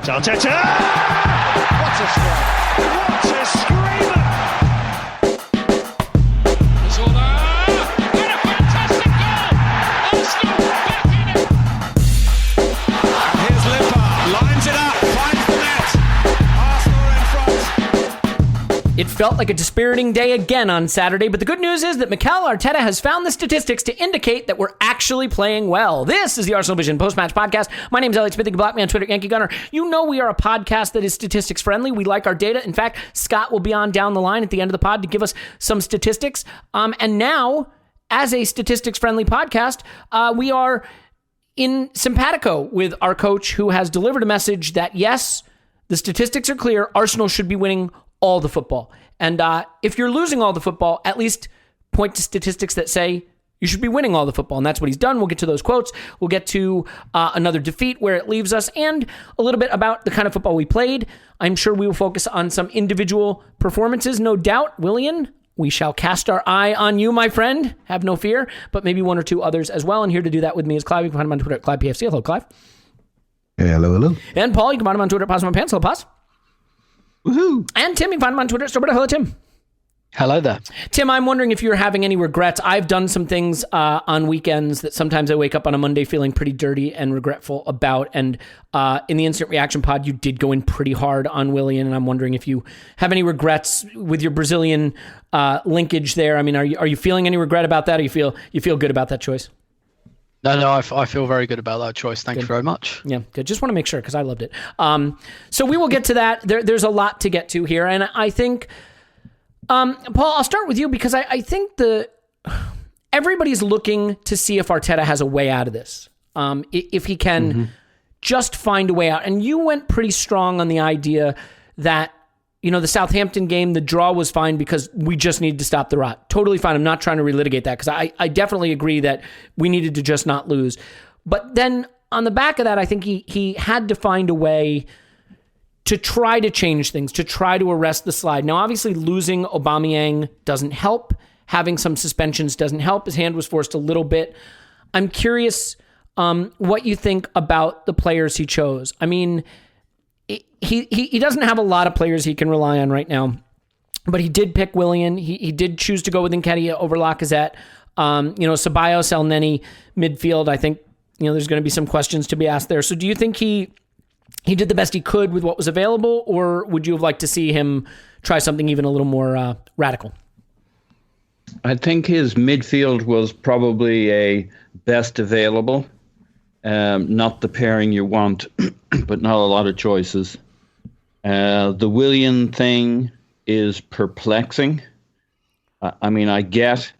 Arteta! What a strike! What a screamer! Zola! What a fantastic goal! Arsenal back in it! Here's Limpar, lines it up, finds the net. Arsenal are in front. It felt like a dispiriting day again on Saturday, but the good news is that Mikel Arteta has found the statistics to indicate that we're actually playing well. This is the Arsenal Vision post-match podcast. My name is Elliot Smith. You can block me on Twitter, Yankee Gunner. You know we are a podcast that is statistics friendly. We like our data. In fact, Scott will be on down the line at the end of the pod to give us some statistics. And now, as a statistics friendly podcast, we are in simpatico with our coach, who has delivered a message that, yes, the statistics are clear. Arsenal should be winning all the football. And if you're losing all the football, at least point to statistics that say you should be winning all the football. And that's what he's done. We'll get to those quotes. We'll get to another defeat, where it leaves us, and a little bit about the kind of football we played. I'm sure we will focus on some individual performances, no doubt. Willian, we shall cast our eye on you, my friend. Have no fear, but maybe one or two others as well. And here to do that with me is Clive. You can find him on Twitter at ClivePFC. Hello, Clive. Hey, hello. And Paul, you can find him on Twitter at Pause My Pants. Hello, Pause. Woohoo! And Tim, you can find him on Twitter at Strawberry. Hello, Tim. Hello there. Tim, I'm wondering if you're having any regrets. I've done some things on weekends that sometimes I wake up on a Monday feeling pretty dirty and regretful about. And in the Instant Reaction pod, you did go in pretty hard on Willian, and I'm wondering if you have any regrets with your Brazilian linkage there. I mean, are you feeling any regret about that, or you feel good about that choice? No, I feel very good about that choice. Thank you very much. Yeah, good. Just want to make sure, because I loved it. So we will get to that. There's a lot to get to here, and I think, Paul, I'll start with you, because I think everybody's looking to see if Arteta has a way out of this. If he can just find a way out. And you went pretty strong on the idea that, the Southampton game, the draw was fine because we just needed to stop the rot. Totally fine. I'm not trying to relitigate that, because I definitely agree that we needed to just not lose. But then on the back of that, I think he had to find a way to try to change things, to try to arrest the slide. Now, obviously, losing Aubameyang doesn't help. Having some suspensions doesn't help. His hand was forced a little bit. I'm curious what you think about the players he chose. I mean, he doesn't have a lot of players he can rely on right now, but he did pick Willian. He did choose to go with Nketiah over Lacazette. Ceballos, Elneny, midfield. I think there's going to be some questions to be asked there. So do you think he did the best he could with what was available, or would you have liked to see him try something even a little more radical? I think his midfield was probably a best available. Not the pairing you want, but not a lot of choices. The Willian thing is perplexing. I mean, I get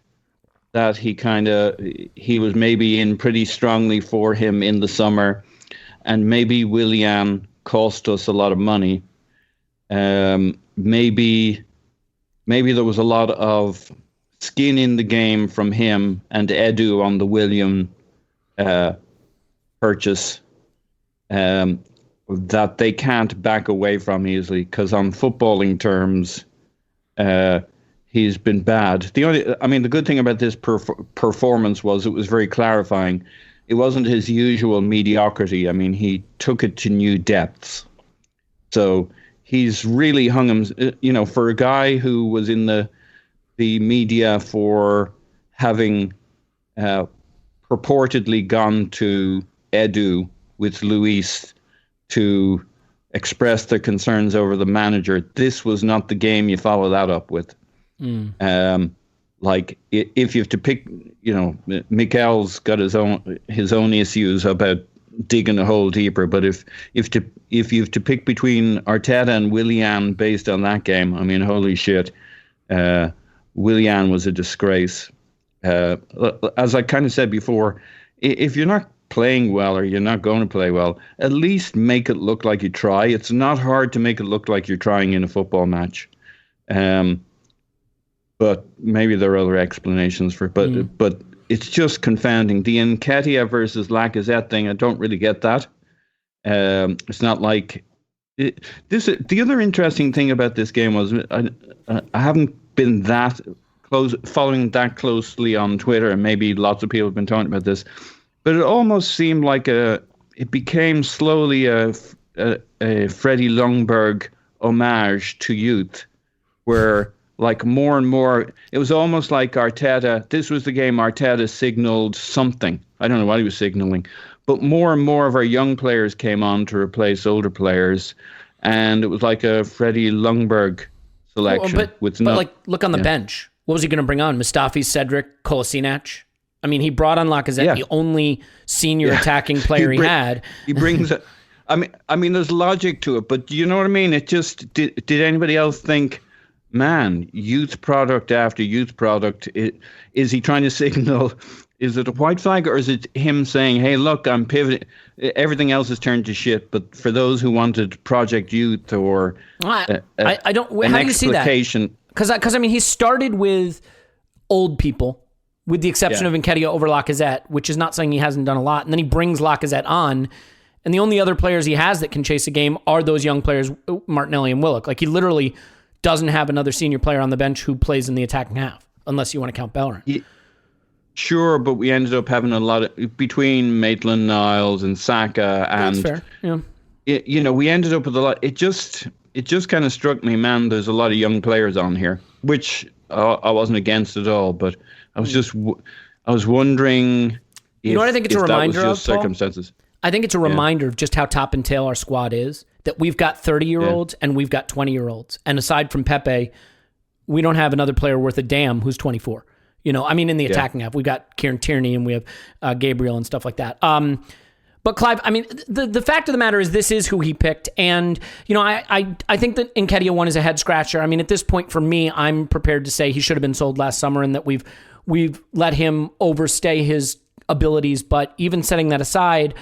that he was maybe in pretty strongly for him in the summer, and maybe Willian cost us a lot of money. Maybe there was a lot of skin in the game from him and Edu on the Willian purchase that they can't back away from easily, because on footballing terms, he's been bad. The good thing about this performance was it was very clarifying. It wasn't his usual mediocrity. I mean, he took it to new depths. So he's really hung him, for a guy who was in the media for having purportedly gone to Edu with Luis to express their concerns over the manager. This was not the game you follow that up with. If you have to pick, Mikel's got his own issues about digging a hole deeper. But if you have to pick between Arteta and Willian based on that game, I mean, holy shit, Willian was a disgrace. As I kind of said before, if you're not playing well, or you're not going to play well, at least make it look like you try. It's not hard to make it look like you're trying in a football match. But maybe there are other explanations for it. But it's just confounding. The Nketiah versus Lacazette thing, I don't really get that. It's not like... The other interesting thing about this game was I haven't been that close, following that closely on Twitter, and maybe lots of people have been talking about this, but it almost seemed like it became slowly a a Freddie Ljungberg homage to youth, where like more and more, it was almost like Arteta. This was the game Arteta signaled something. I don't know what he was signaling, but more and more of our young players came on to replace older players, and it was like a Freddie Ljungberg selection. But like, look on the bench. What was he going to bring on? Mustafi, Cedric, Kolasinac? I mean, he brought on Lacazette, the only senior attacking player he had. He brings it. I mean, there's logic to it, but you know what I mean? It just did anybody else think, man, youth product after youth product? Is he trying to signal? Is it a white flag, or is it him saying, "Hey, look, I'm pivoting. Everything else has turned to shit." But for those who wanted Project Youth or I don't. How do you see that? Because I mean, he started with old people, with the exception of Nketiah over Lacazette, which is not saying he hasn't done a lot. And then he brings Lacazette on. And the only other players he has that can chase a game are those young players, Martinelli and Willock. Like, he literally doesn't have another senior player on the bench who plays in the attacking half, unless you want to count Bellerin. Sure, but we ended up having a lot of, between Maitland-Niles and Saka, and that's fair. Yeah. We ended up with a lot. It just kind of struck me, man, there's a lot of young players on here, which I wasn't against at all, but I was wondering if, what I think it's a reminder that was just of, Paul? Circumstances. I think it's a reminder of just how top and tail our squad is, that we've got 30-year-olds and we've got 20-year-olds. And aside from Pepe, we don't have another player worth a damn who's 24. In the attacking half, we've got Kieran Tierney and we have Gabriel and stuff like that. But Clive, I mean, the fact of the matter is this is who he picked. And, I think that Nketiah one is a head scratcher. I mean, at this point for me, I'm prepared to say he should have been sold last summer and that we've let him overstay his abilities. But even setting that aside,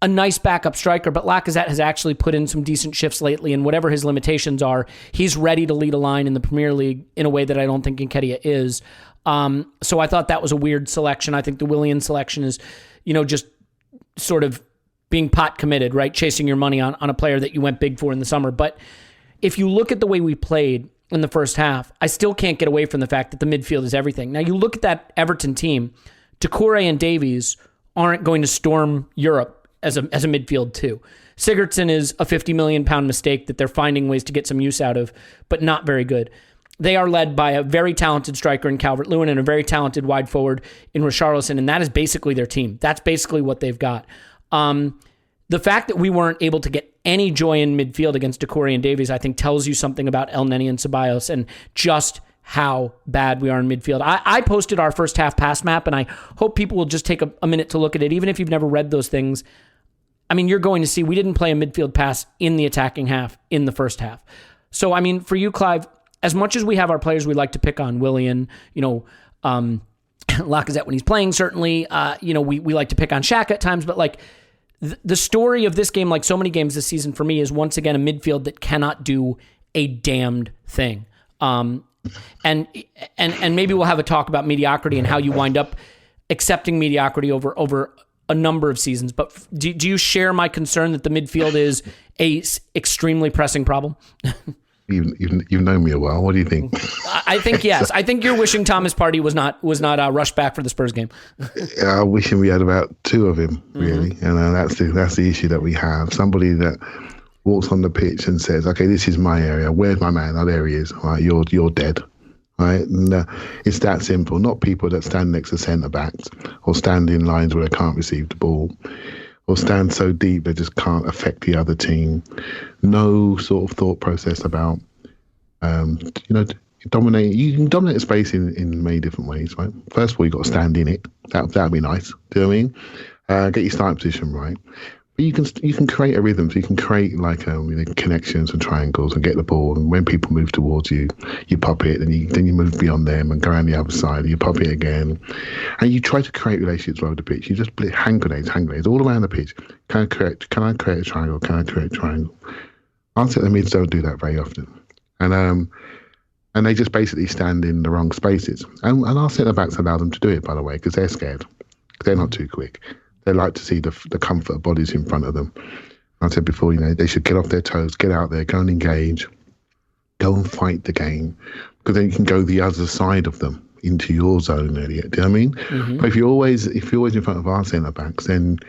a nice backup striker, but Lacazette has actually put in some decent shifts lately, and whatever his limitations are, he's ready to lead a line in the Premier League in a way that I don't think Nketiah is. So I thought that was a weird selection. I think the Willian selection is, just sort of being pot committed, right? Chasing your money on a player that you went big for in the summer. But if you look at the way we played in the first half, I still can't get away from the fact that the midfield is everything. Now, you look at that Everton team, Doucouré and Davies aren't going to storm Europe as a midfield too. Sigurdsson is a £50 million mistake that they're finding ways to get some use out of, but not very good. They are led by a very talented striker in Calvert-Lewin and a very talented wide forward in Richarlison, and that is basically their team. That's basically what they've got. The fact that we weren't able to get any joy in midfield against Doucouré and Davies, I think, tells you something about El Neni and Ceballos and just how bad we are in midfield. I posted our first half pass map, and I hope people will just take a minute to look at it, even if you've never read those things. I mean, you're going to see we didn't play a midfield pass in the attacking half in the first half. So, I mean, for you, Clive, as much as we have our players we like to pick on, Willian, Lacazette when he's playing, certainly, we like to pick on Shaq at times, but like the story of this game, like so many games this season for me, is once again a midfield that cannot do a damned thing. And maybe we'll have a talk about mediocrity and how you wind up accepting mediocrity over a number of seasons. But do you share my concern that the midfield is a extremely pressing problem? You've known me a while. What do you think? I think yes. I think you're wishing Thomas Partey was not rushed back for the Spurs game. I'm wishing we had about two of him, really, and that's the issue that we have. Somebody that walks on the pitch and says, "Okay, this is my area. Where's my man? Oh, there he is. All right, you're dead." Right, and it's that simple. Not people that stand next to centre backs or stand in lines where they can't receive the ball, or stand so deep they just can't affect the other team. No sort of thought process about, dominate. You can dominate a space in many different ways, right? First of all, you got to stand in it. That'd be nice. Do you know what I mean? Get your starting position right. But you can create a rhythm. So you can create connections and triangles and get the ball. And when people move towards you, you pop it, and then you move beyond them and go around the other side. And you pop it again, and you try to create relationships over the pitch. You just play hand grenades all around the pitch. Can I create a triangle? Can I create a triangle? Arteta mids don't do that very often, and they just basically stand in the wrong spaces. And our centre backs allow them to do it, by the way, because they're scared. They're not too quick. They like to see the comfort of bodies in front of them. I said before, they should get off their toes, get out there, go and engage, go and fight the game, because then you can go the other side of them into your zone, Elliot. Do you know what I mean? Mm-hmm. But if you're always in front of our centre backs, then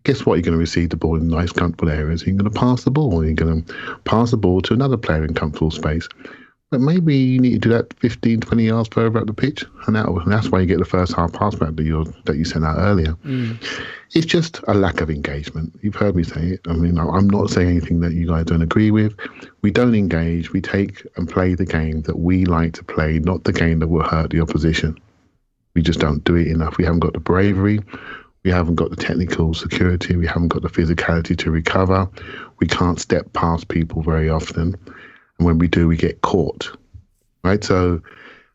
guess what? You're going to receive the ball in nice, comfortable areas. You're going to pass the ball. You're going to pass the ball to another player in comfortable space. But maybe you need to do that 15, 20 yards further up the pitch. And that's why you get the first half pass back that you sent out earlier. It's just a lack of engagement. You've heard me say it. I mean, I'm not saying anything that you guys don't agree with. We don't engage. We take and play the game that we like to play, not the game that will hurt the opposition. We just don't do it enough. We haven't got the bravery. We haven't got the technical security. We haven't got the physicality to recover. We can't step past people very often. And when we do, we get caught, right? So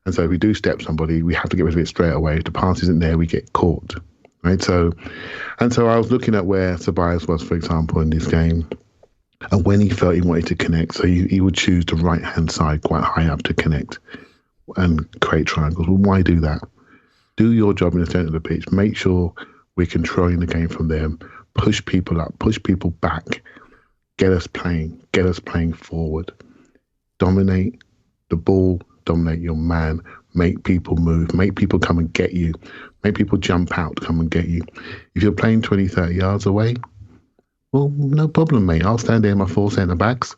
if we do step somebody, we have to get rid of it straight away. If the pass isn't there, we get caught, right? So I was looking at where Ceballos was, for example, in this game, and when he felt he wanted to connect, so he would choose the right-hand side quite high up to connect and create triangles. Well, why do that? Do your job in the centre of the pitch. Make sure we're controlling the game from there. Push people up, push people back. Get us playing forward. Dominate the ball, dominate your man, make people move, make people come and get you, make people jump out, come and get you. If you're playing 20, 30 yards away, well, no problem, mate. I'll stand there in my 4 centre backs,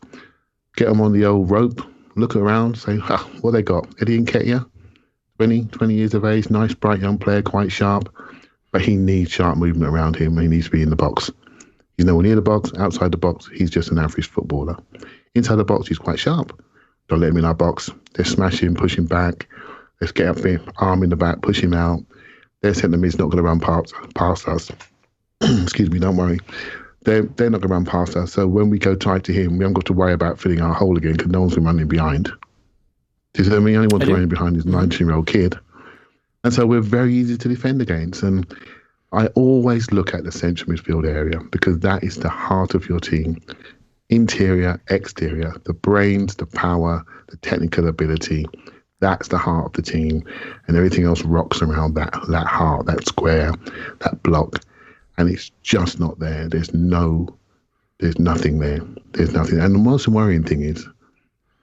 get them on the old rope, look around, say, what they got? Eddie Nketiah, 20 years of age, nice, bright young player, quite sharp, but he needs sharp movement around him. He needs to be in the box. He's nowhere near the box, outside the box, he's just an average footballer. Inside the box, he's quite sharp. Don't let him in our box. Let's smash him, push him back. Let's get up there, arm in the back, push him out. Their centre mid's not going to run past us. Excuse me, don't worry. They're not going to run past us. So when we go tight to him, we haven't got to worry about filling our hole again because no one's been running behind. Do you see what I mean? The only one running behind is a 19-year-old kid. And so we're very easy to defend against. And I always look at the central midfield area because that is the heart of your team. Interior, exterior, the brains, the power, the technical ability. That's the heart of the team. And everything else rocks around that heart, that square, that block. And it's just not there. There's nothing there. There's nothing. And the most worrying thing is,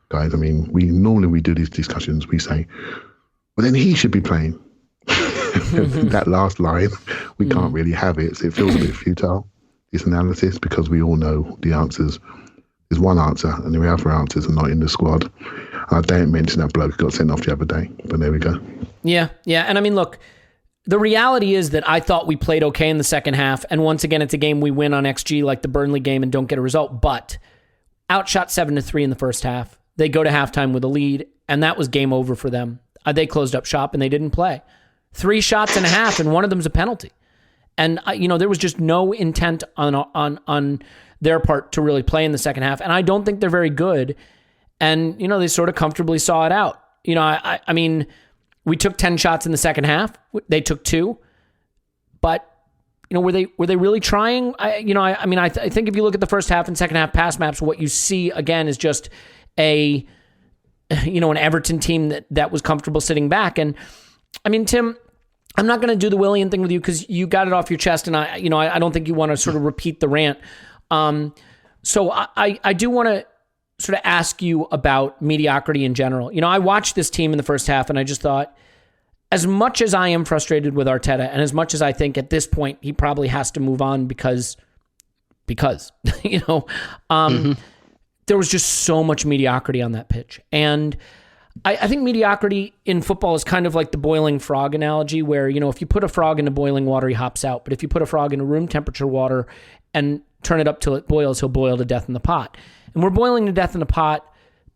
guys, I mean, we do these discussions, we say, well, then he should be playing. That last line, we can't really have it. So it feels a bit futile, this analysis, because we all know the answers. There's one answer, and the other answers are not in the squad. I don't mention that bloke who got sent off the other day, but there we go. Yeah. And I mean, look, the reality is that I thought we played okay in the second half, and once again, it's a game we win on XG like the Burnley game and don't get a result, but outshot 7-3 in the first half. They go to halftime with a lead, and that was game over for them. They closed up shop, and they didn't play. 3 shots and a half, and one of them's a penalty. And, there was just no intent on their part to really play in the second half. And I don't think they're very good. And, they sort of comfortably saw it out. I mean, we took 10 shots in the second half. They took 2. But, were they really trying? I think if you look at the first half and second half pass maps, what you see, again, is just an Everton team that was comfortable sitting back. And, I mean, Tim, I'm not going to do the Willian thing with you because you got it off your chest, and I don't think you want to sort of repeat the rant. So I do want to sort of ask you about mediocrity in general. I watched this team in the first half, and I just thought, as much as I am frustrated with Arteta, and as much as I think at this point he probably has to move on because there was just so much mediocrity on that pitch. And I think mediocrity in football is kind of like the boiling frog analogy where, if you put a frog into boiling water, he hops out. But if you put a frog into room temperature water and turn it up till it boils, he'll boil to death in the pot. And we're boiling to death in the pot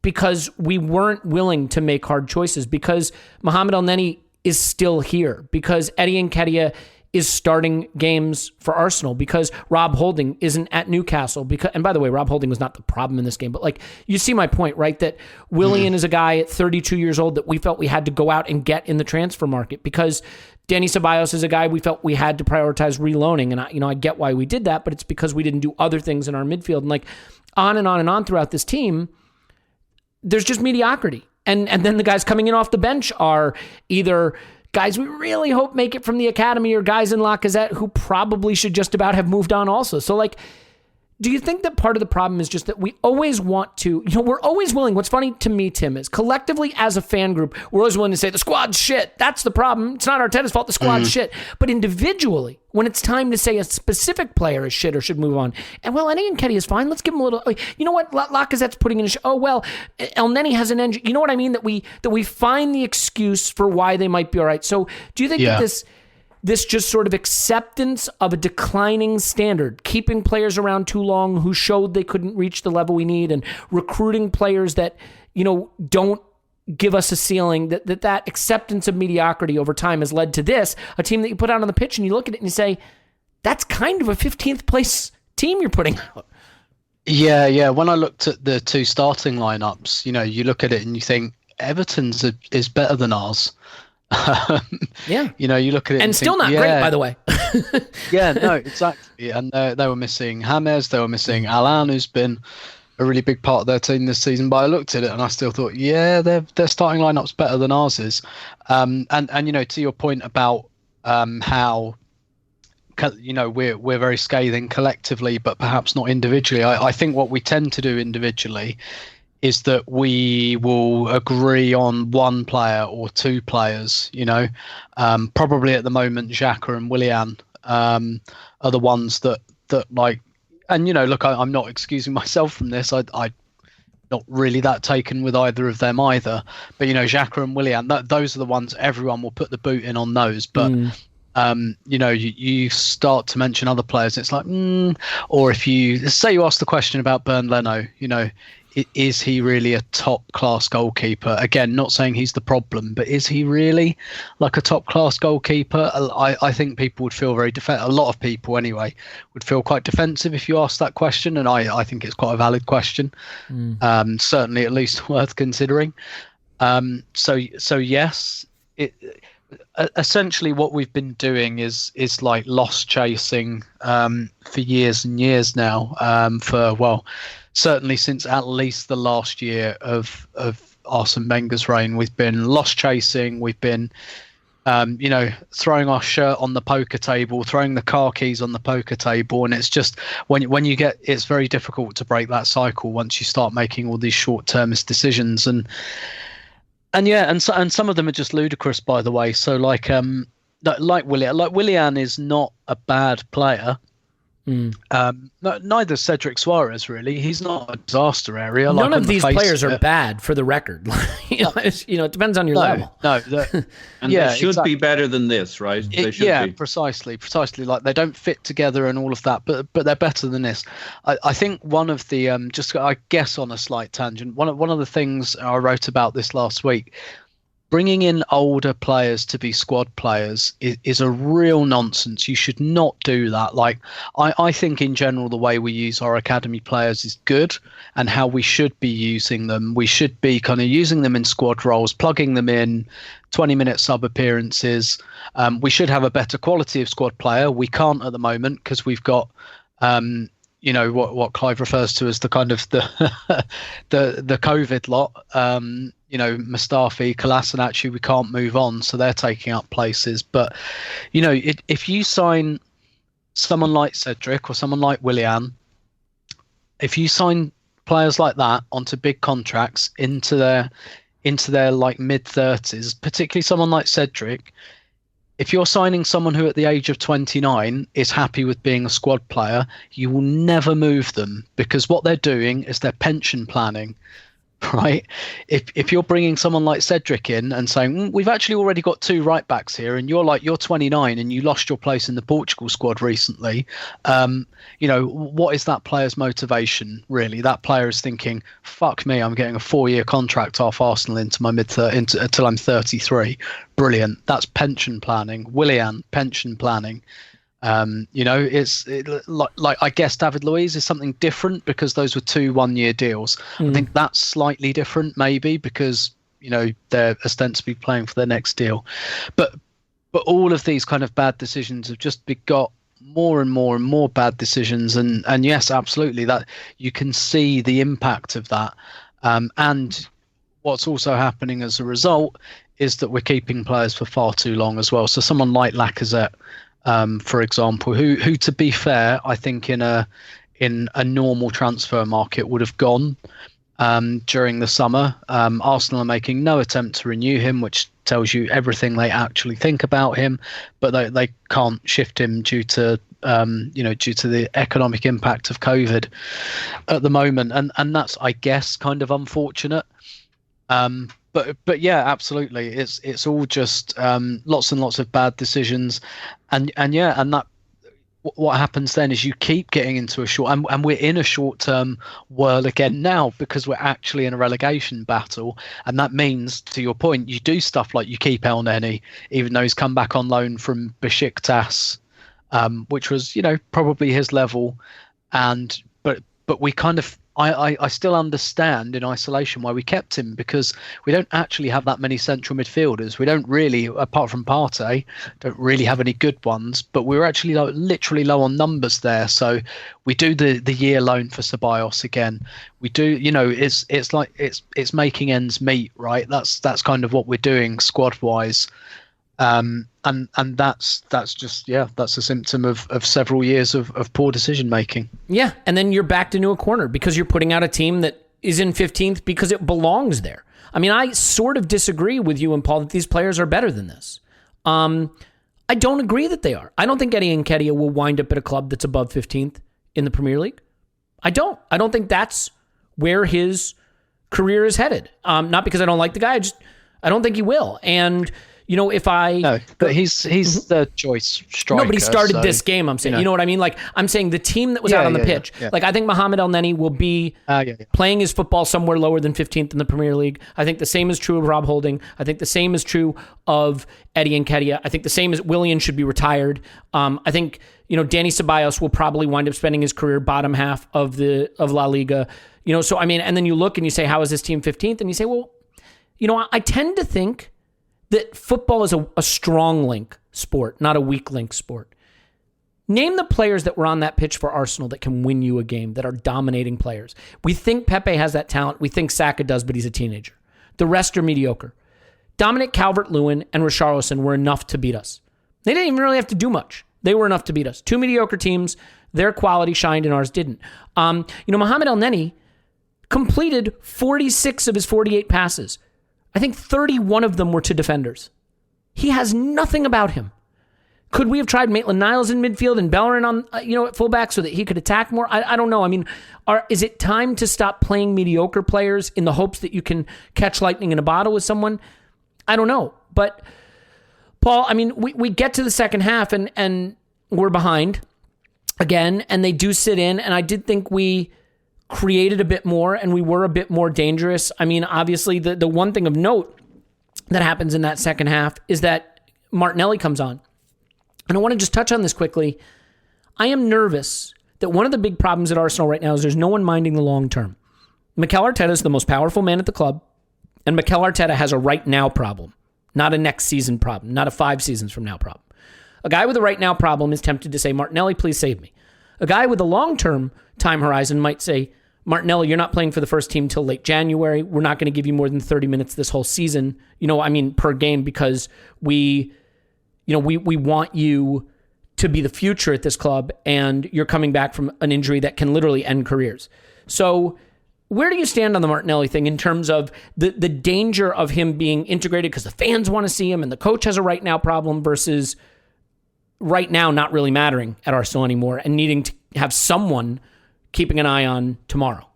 because we weren't willing to make hard choices, because Mohamed El-Neni is still here, because Eddie Nketiah is starting games for Arsenal, because Rob Holding isn't at Newcastle. And by the way, Rob Holding was not the problem in this game, but you see my point, right? That Willian is a guy at 32 years old that we felt we had to go out and get in the transfer market, because Danny Ceballos is a guy we felt we had to prioritize reloaning. And I get why we did that, but it's because we didn't do other things in our midfield. And on and on and on throughout this team, there's just mediocrity. And then the guys coming in off the bench are either guys we really hope make it from the academy, or guys in Lacazette who probably should just about have moved on also. So, do you think that part of the problem is just that we always want to, we're always willing, what's funny to me, Tim, is collectively as a fan group, we're always willing to say the squad's shit. That's the problem. It's not Arteta's fault. The squad's shit. But individually, when it's time to say a specific player is shit or should move on. And well, Eddie Nketiah is fine. Let's give him a little. You know what? Lacazette's putting in. Oh well, El Neni has an engine. You know what I mean? That we find the excuse for why they might be all right. So do you think that this just sort of acceptance of a declining standard, keeping players around too long who showed they couldn't reach the level we need, and recruiting players that don't give us a ceiling, that acceptance of mediocrity over time has led to this, a team that you put out on the pitch and you look at it and you say, that's kind of a 15th place team you're putting out. Yeah. When I looked at the two starting lineups, you look at it and you think Everton's is better than ours. Yeah. You look at it and still think, not great, by the way. Yeah, no, exactly. And they were missing James, they were missing Alan, who's been a really big part of their team this season. But I looked at it and I still thought, their starting lineup's better than ours is. And to your point about how we're very scathing collectively, but perhaps not individually. I think what we tend to do individually is that we will agree on one player or two players. Probably at the moment, Xhaka and Willian are the ones that like. And look, I'm not excusing myself from this. I not really that taken with either of them either. But Xhaka and Willian, those are the ones everyone will put the boot in on those. But you start to mention other players, it's like, or if you say you ask the question about Bernd Leno, is he really a top class goalkeeper? Again, not saying he's the problem, but is he really like a top class goalkeeper? I think people would feel very a lot of people anyway would feel quite defensive if you ask that question, and I think it's quite a valid question. Certainly at least worth considering. So yes, essentially what we've been doing is like loss chasing for years and years now, certainly since at least the last year of Arsene Wenger's reign. We've been loss chasing, we've been throwing our shirt on the poker table, throwing the car keys on the poker table, and it's just when you get, it's very difficult to break that cycle once you start making all these short-termist decisions. And some of them are just ludicrous, by the way. So like Willian is not a bad player. Neither Cedric Suarez, really. He's not a disaster area. None of these players are bad, for the record. It depends on your level. And they should be better than this, right? They should be. Precisely. Like, they don't fit together and all of that, but they're better than this. I think one of the I guess on a slight tangent, one of the things I wrote about this last week, bringing in older players to be squad players is a real nonsense. You should not do that. Like, I think in general, the way we use our academy players is good, and how we should be using them. We should be kind of using them in squad roles, plugging them in, 20-minute sub appearances. We should have a better quality of squad player. We can't at the moment because we've got what Clive refers to as the kind of the COVID lot. Mustafi, Kolasinac, we can't move on, so they're taking up places. But if you sign someone like Cedric or someone like Willian, if you sign players like that onto big contracts into their like mid-30s, particularly someone like Cedric, if you're signing someone who at the age of 29 is happy with being a squad player, you will never move them, because what they're doing is they're pension planning. Right? If you're bringing someone like Cedric in and saying, we've actually already got two right backs here, and you're 29 and you lost your place in the Portugal squad recently, what is that player's motivation, really? That player is thinking, fuck me, I'm getting a 4-year contract off Arsenal into my until I'm 33. Brilliant. That's pension planning. Willian, pension planning. It's like I guess David Luiz is something different because those were 2 1-year deals. I think that's slightly different, maybe because they're ostensibly playing for their next deal. But all of these kind of bad decisions have just got more and more and more bad decisions, and yes, absolutely, that you can see the impact of that. And what's also happening as a result is that we're keeping players for far too long as well. So someone like Lacazette, for example, who to be fair, I think in a normal transfer market would have gone. during the summer. Arsenal are making no attempt to renew him, which tells you everything they actually think about him, but they can't shift him due to the economic impact of COVID at the moment, and that's, I guess, kind of unfortunate. But yeah, absolutely, it's all just lots and lots of bad decisions, and that. What happens then is you keep getting into a short, and we're in a short-term whirl again now because we're actually in a relegation battle, and that means, to your point, you do stuff like you keep El Neni, even though he's come back on loan from Besiktas, which was probably his level, but we kind of. I still understand in isolation why we kept him, because we don't actually have that many central midfielders. We don't really, apart from Partey, don't really have any good ones. But we were actually literally low on numbers there. So we do the year loan for Ceballos again. We do, it's like it's making ends meet, right? That's kind of what we're doing squad wise. And that's just that's a symptom of several years of poor decision making. Yeah, and then you're backed into a corner because you're putting out a team that is in 15th because it belongs there. I mean, I sort of disagree with you and Paul that these players are better than this. I don't agree that they are. I don't think Eddie Nketiah will wind up at a club that's above 15th in the Premier League. I don't think that's where his career is headed. Not because I don't like the guy, I don't think he will. And if I... No, but he's the choice striker. Nobody started this game, I'm saying. You know what I mean? Like, I'm saying the team that was out on the pitch. Yeah. Like, I think Mohamed El Neni will be playing his football somewhere lower than 15th in the Premier League. I think the same is true of Rob Holding. I think the same is true of Eddie Nketiah. I think the same as Willian should be retired. I think, Danny Ceballos will probably wind up spending his career bottom half of La Liga. So, I mean, and then you look and you say, how is this team 15th? And you say, well, I tend to think that football is a strong link sport, not a weak link sport. Name the players that were on that pitch for Arsenal that can win you a game, that are dominating players. We think Pepe has that talent. We think Saka does, but he's a teenager. The rest are mediocre. Dominic Calvert-Lewin and Richarlison were enough to beat us. They didn't even really have to do much. They were enough to beat us. Two mediocre teams, their quality shined and ours didn't. Mohamed El Neni completed 46 of his 48 passes. I think 31 of them were to defenders. He has nothing about him. Could we have tried Maitland-Niles in midfield and Bellerin on, at fullback so that he could attack more? I don't know. I mean, is it time to stop playing mediocre players in the hopes that you can catch lightning in a bottle with someone? I don't know. But, Paul, I mean, we get to the second half and we're behind again, and they do sit in, and I did think we created a bit more and we were a bit more dangerous. I mean, obviously, the one thing of note that happens in that second half is that Martinelli comes on. And I want to just touch on this quickly. I am nervous that one of the big problems at Arsenal right now is there's no one minding the long term. Mikel Arteta is the most powerful man at the club, and Mikel Arteta has a right now problem, not a next season problem, not a 5 seasons from now problem. A guy with a right now problem is tempted to say, Martinelli, please save me. A guy with a long-term time horizon might say, Martinelli, you're not playing for the first team till late January. We're not going to give you more than 30 minutes this whole season, per game, because we want you to be the future at this club, and you're coming back from an injury that can literally end careers. So where do you stand on the Martinelli thing in terms of the danger of him being integrated because the fans want to see him and the coach has a right now problem versus right now not really mattering at Arsenal anymore and needing to have someone keeping an eye on tomorrow?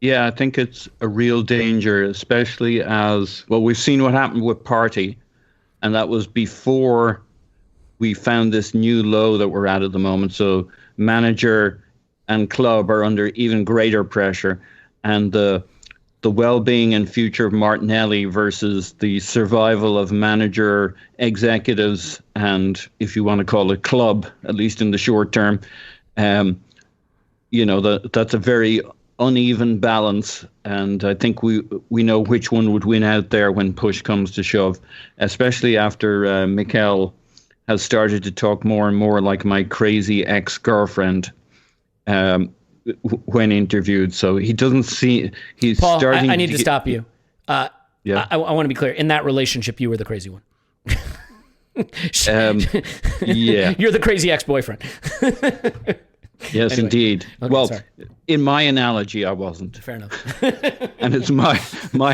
Yeah, I think it's a real danger, especially as, well, we've seen what happened with Partey, and that was before we found this new low that we're at the moment. So manager and club are under even greater pressure, and the well-being and future of Martinelli versus the survival of manager, executives, and, if you want to call it, club, at least in the short term, that's a very uneven balance, and I think we know which one would win out there when push comes to shove, especially after Mikel has started to talk more and more like my crazy ex-girlfriend when interviewed. So he doesn't see... He's Paul, starting I need to stop you. Yeah. I want to be clear. In that relationship, you were the crazy one. Yeah. You're the crazy ex-boyfriend. Yes, Anyway. indeed. Okay, Well, sorry. in my analogy, I wasn't. Fair enough. And it's my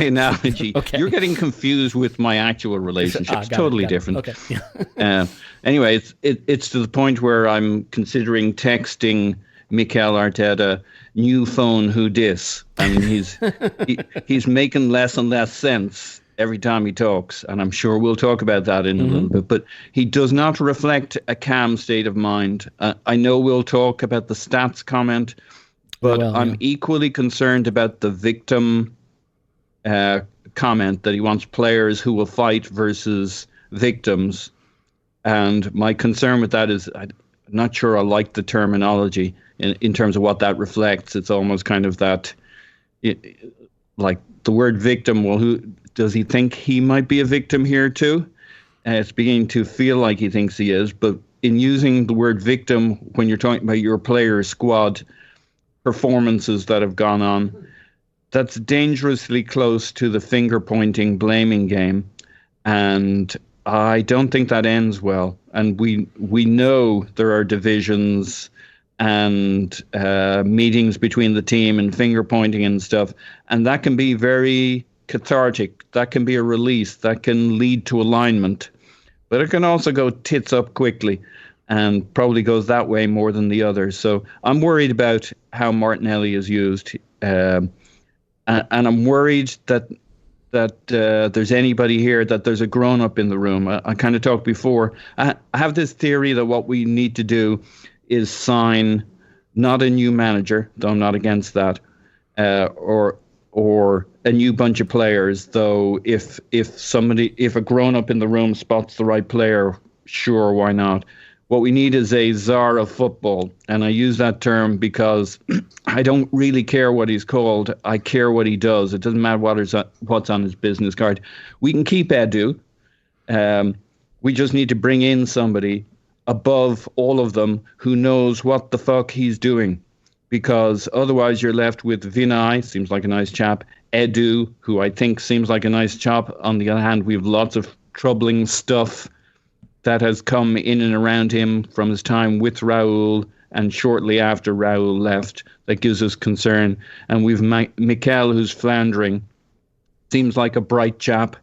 analogy. Okay. You're getting confused with my actual relationship. It's totally different. Okay. Yeah. Anyway, it's to the point where I'm considering texting Mikel Arteta, new phone, who dis? And he's making less and less sense every time he talks, and I'm sure we'll talk about that in a little bit. But he does not reflect a calm state of mind. I know we'll talk about the stats comment, but I'm equally concerned about the victim comment that he wants players who will fight versus victims. And my concern with that is I'm not sure I like the terminology in terms of what that reflects. It's almost kind of that, like the word victim. Well, who does he think he might be a victim here too? It's beginning to feel like he thinks he is. But in using the word victim when you're talking about your player squad performances that have gone on, that's dangerously close to the finger pointing, blaming game. And I don't think that ends well. And we know there are divisions and meetings between the team and finger pointing and stuff. And that can be very cathartic. That can be a release. That can lead to alignment. But it can also go tits up quickly and probably goes that way more than the other. So I'm worried about how Martinelli is used. And I'm worried that there's anybody here, that there's a grown-up in the room. I kind of talked before. I have this theory that what we need to do is sign not a new manager, though I'm not against that, or a new bunch of players, though if a grown-up in the room spots the right player, sure, why not? What we need is a czar of football, and I use that term because I don't really care what he's called. I care what he does. It doesn't matter what's on his business card. We can keep Edu. We just need to bring in somebody above all of them who knows what the fuck he's doing, because otherwise you're left with Vinay, seems like a nice chap, Edu, who I think seems like a nice chap. On the other hand, we have lots of troubling stuff that has come in and around him from his time with Raul and shortly after Raul left that gives us concern. And we've Mikel, who's floundering. Seems like a bright chap.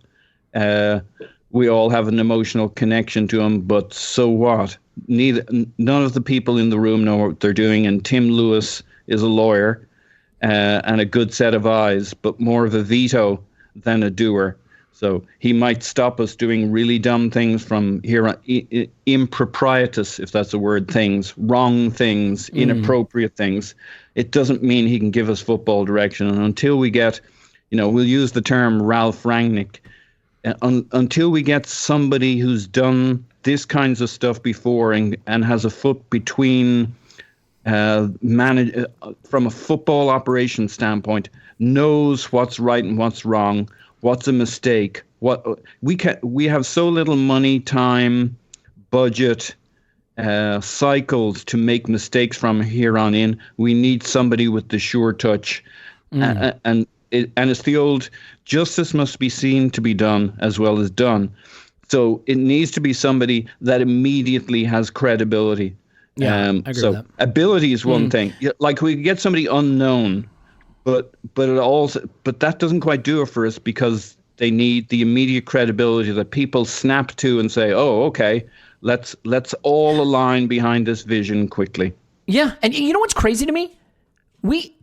We all have an emotional connection to him, but so what? None of the people in the room know what they're doing, and Tim Lewis is a lawyer and a good set of eyes, but more of a veto than a doer. So he might stop us doing really dumb things from here on, improprietous, if that's a word, things, wrong things, inappropriate things. It doesn't mean he can give us football direction. And until we get, we'll use the term Ralph Rangnick, until we get somebody who's done this kinds of stuff before and has a foot between, from a football operation standpoint, knows what's right and what's wrong, what's a mistake? We have so little money, time, budget, cycles to make mistakes from here on in. We need somebody with the sure touch, and it's the old justice must be seen to be done as well as done. So it needs to be somebody that immediately has credibility. Yeah, I agree with that. Ability is one thing. Like we could get somebody unknown. But that doesn't quite do it for us, because they need the immediate credibility that people snap to and say, "Oh, okay, let's all align behind this vision quickly." Yeah, and you know what's crazy to me? We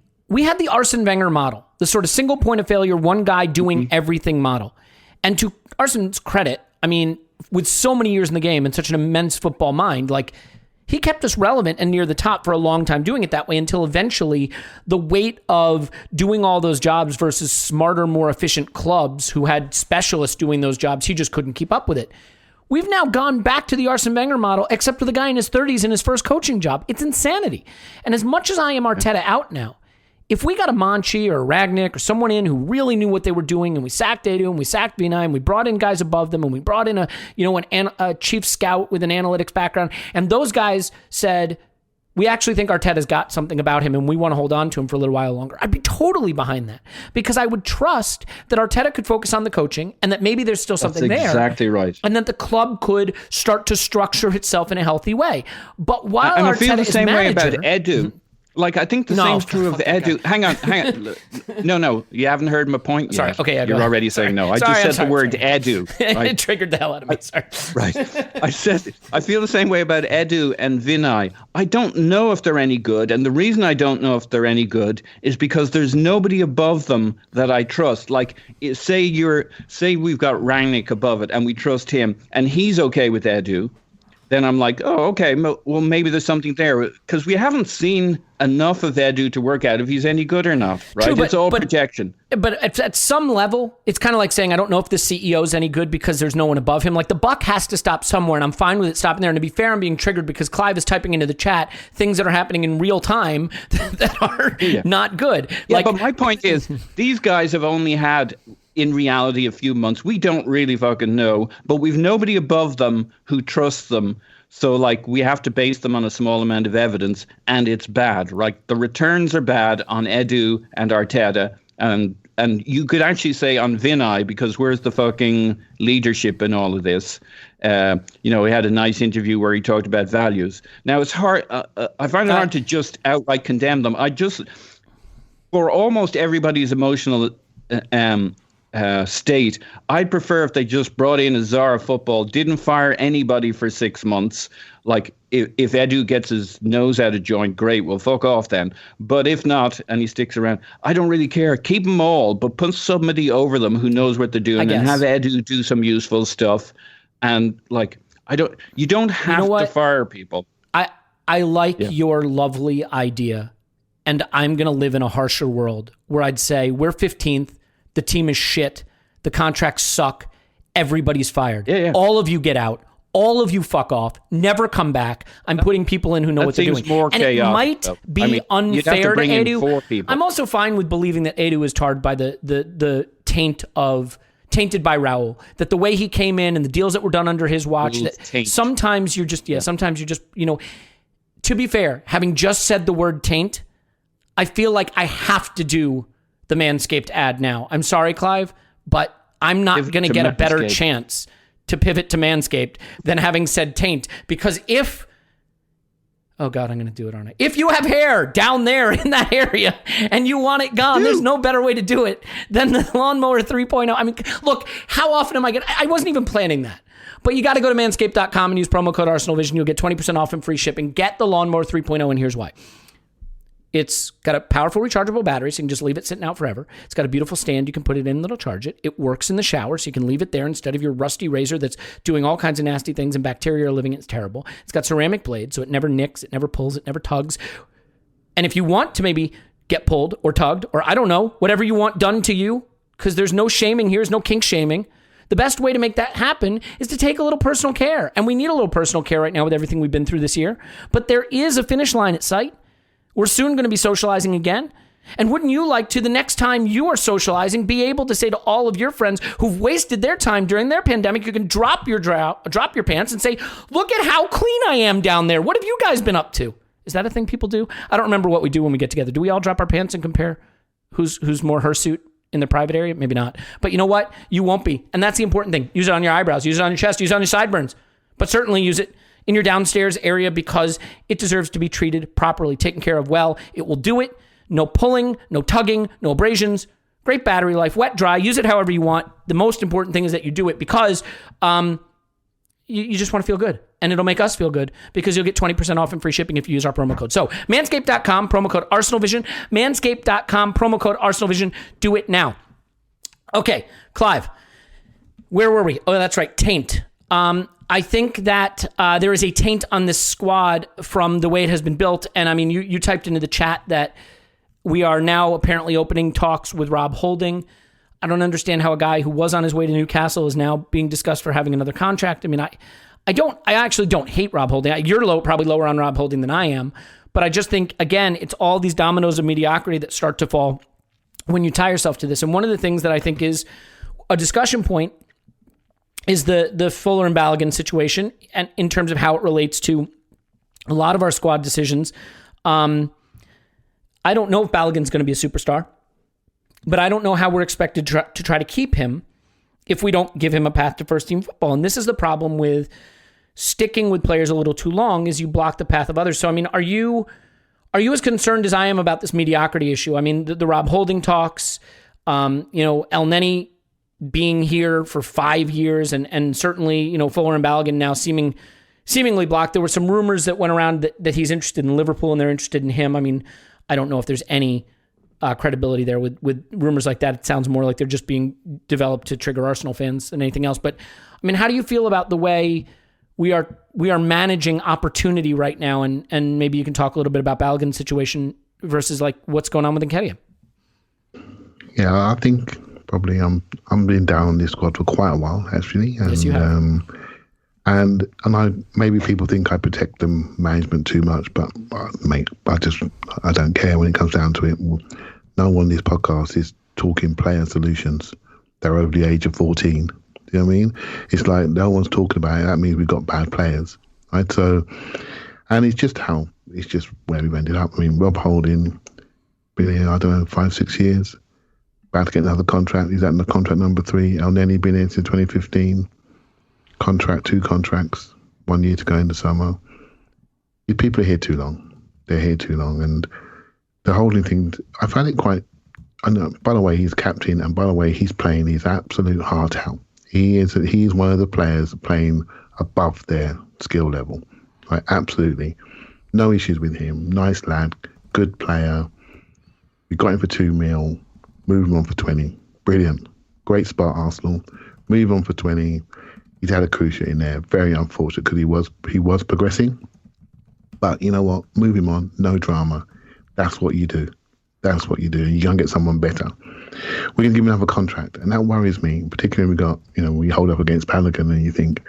had the Arsene Wenger model, the sort of single point of failure, one guy doing everything model. And to Arsene's credit, I mean, with so many years in the game and such an immense football mind, like, he kept us relevant and near the top for a long time doing it that way, until eventually the weight of doing all those jobs versus smarter, more efficient clubs who had specialists doing those jobs, he just couldn't keep up with it. We've now gone back to the Arsene Wenger model, except for the guy in his 30s in his first coaching job. It's insanity. And as much as I am Arteta out now, if we got a Monchi or a Ragnick or someone in who really knew what they were doing, and we sacked Edu and we sacked Vinay and we brought in guys above them and we brought in a chief scout with an analytics background, and those guys said, we actually think Arteta's got something about him and we want to hold on to him for a little while longer, I'd be totally behind that, because I would trust that Arteta could focus on the coaching and that maybe there's still something there. That's exactly right. And that the club could start to structure itself in a healthy way. But while and Arteta I feel the same way about manager, Edu. Like, I think the same's true of Edu. Hang on. No, you haven't heard my point yet. Sorry, okay, yeah, You're already saying no. I just said the word Edu. Right? It triggered the hell out of me, sorry. Right. I feel the same way about Edu and Vinay. I don't know if they're any good, and the reason I don't know if they're any good is because there's nobody above them that I trust. Like, say we've got Rangnick above it, and we trust him, and he's okay with Edu. Then I'm like, oh, okay, well, maybe there's something there. Because we haven't seen enough of Edu to work out if he's any good or not, right? True, it's all projection. But at some level, it's kind of like saying, I don't know if the CEO is any good because there's no one above him. Like, the buck has to stop somewhere, and I'm fine with it stopping there. And to be fair, I'm being triggered because Clive is typing into the chat things that are happening in real time that are not good. Yeah, but my point is, these guys have only had, in reality, a few months. We don't really fucking know, but we've nobody above them who trusts them. So, like, we have to base them on a small amount of evidence, and it's bad, right? The returns are bad on Edu and Arteta, and you could actually say on Vinay, because where's the fucking leadership in all of this? We had a nice interview where he talked about values. Now, it's hard. I find it hard to just outright condemn them. For almost everybody's emotional state, I'd prefer if they just brought in a czar of football, didn't fire anybody for 6 months. Like, if Edu gets his nose out of joint, great, well, fuck off then. But if not, and he sticks around, I don't really care. Keep them all, but put somebody over them who knows what they're doing, and have Edu do some useful stuff. And, like, you don't have to fire people. I like your lovely idea, and I'm going to live in a harsher world where I'd say we're 15th, the team is shit, the contracts suck, everybody's fired. Yeah. All of you get out. All of you fuck off. Never come back. I'm putting people in who know what they're doing. More and chaotic, it might be unfair to Edu. I'm also fine with believing that Edu is tarred by the tainted by Raul. That the way he came in and the deals that were done under his watch, sometimes you're just, to be fair, having just said the word taint, I feel like I have to do the Manscaped ad now. I'm sorry, Clive, but I'm not going to get a better chance to pivot to Manscaped than having said taint, because oh God, I'm going to do it, aren't I? If you have hair down there in that area and you want it gone, there's no better way to do it than the Lawnmower 3.0. I mean, look, how often am I wasn't even planning that. But you got to go to manscaped.com and use promo code ArsenalVision. You'll get 20% off and free shipping. Get the Lawnmower 3.0, and here's why. It's got a powerful rechargeable battery, so you can just leave it sitting out forever. It's got a beautiful stand you can put it in that'll charge it. It works in the shower, so you can leave it there instead of your rusty razor that's doing all kinds of nasty things and bacteria are living in it. It's terrible. It's got ceramic blades, so it never nicks, it never pulls, it never tugs. And if you want to maybe get pulled or tugged, or I don't know, whatever you want done to you, because there's no shaming here, there's no kink shaming, the best way to make that happen is to take a little personal care. And we need a little personal care right now with everything we've been through this year. But there is a finish line at sight. We're soon going to be socializing again. And wouldn't you like to, the next time you are socializing, be able to say to all of your friends who've wasted their time during their pandemic, you can drop your pants and say, look at how clean I am down there. What have you guys been up to? Is that a thing people do? I don't remember what we do when we get together. Do we all drop our pants and compare who's more hirsute in the private area? Maybe not. But you know what? You won't be. And that's the important thing. Use it on your eyebrows. Use it on your chest. Use it on your sideburns. But certainly use it in your downstairs area because it deserves to be treated properly, taken care of well. It will do it. No pulling, no tugging, no abrasions. Great battery life, wet, dry. Use it however you want. The most important thing is that you do it because you just want to feel good. And it'll make us feel good because you'll get 20% off and free shipping if you use our promo code. So manscaped.com, promo code ArsenalVision. Manscaped.com, promo code ArsenalVision. Do it now. Okay, Clive, where were we? Oh, that's right, taint. I think that there is a taint on this squad from the way it has been built. And I mean, you typed into the chat that we are now apparently opening talks with Rob Holding. I don't understand how a guy who was on his way to Newcastle is now being discussed for having another contract. I mean, I actually don't hate Rob Holding. You're probably lower on Rob Holding than I am. But I just think, again, it's all these dominoes of mediocrity that start to fall when you tie yourself to this. And one of the things that I think is a discussion point is the Fuller and Balogun situation, and in terms of how it relates to a lot of our squad decisions. I don't know if Balogun's going to be a superstar, but I don't know how we're expected to try to keep him if we don't give him a path to first team football. And this is the problem with sticking with players a little too long, is you block the path of others. So, I mean, are you as concerned as I am about this mediocrity issue? I mean, the Rob Holding talks, El Neni being here for 5 years, and certainly, Fuller and Balogun now seemingly blocked. There were some rumors that went around that he's interested in Liverpool and they're interested in him. I mean, I don't know if there's any credibility there with rumors like that. It sounds more like they're just being developed to trigger Arsenal fans than anything else. But I mean, how do you feel about the way we are managing opportunity right now? And maybe you can talk a little bit about Balogun's situation versus like what's going on with Nketiah. Yeah, I think probably I'm been down on this squad for quite a while actually. And, yes, you have. And maybe people think I protect the management too much, but mate, I don't care when it comes down to it. No one in this podcast is talking player solutions. They're over the age of 14. Do you know what I mean? It's like no one's talking about it. That means we've got bad players, right? So, and it's just where we ended up. I mean, Rob Holding, been here, 5-6 years, about to get another contract. He's at the contract number 3. El Neni been here since 2015. Two contracts, 1 year to go in the summer. These people are here too long. They're here too long. And the Holding thing, I find it quite, I know, by the way, he's captain, and by the way, he's playing his absolute heart out. He's one of the players playing above their skill level. Right? Absolutely. No issues with him. Nice lad, good player. We got him for 2 mil, move him on for 20. Brilliant. Great spot, Arsenal. Move on for 20. He's had a cruciate in there. Very unfortunate because he was progressing. But you know what? Move him on. No drama. That's what you do. That's what you do. You're going to get someone better. We're going to give him another contract. And that worries me, particularly when we hold up against Balogun and you think,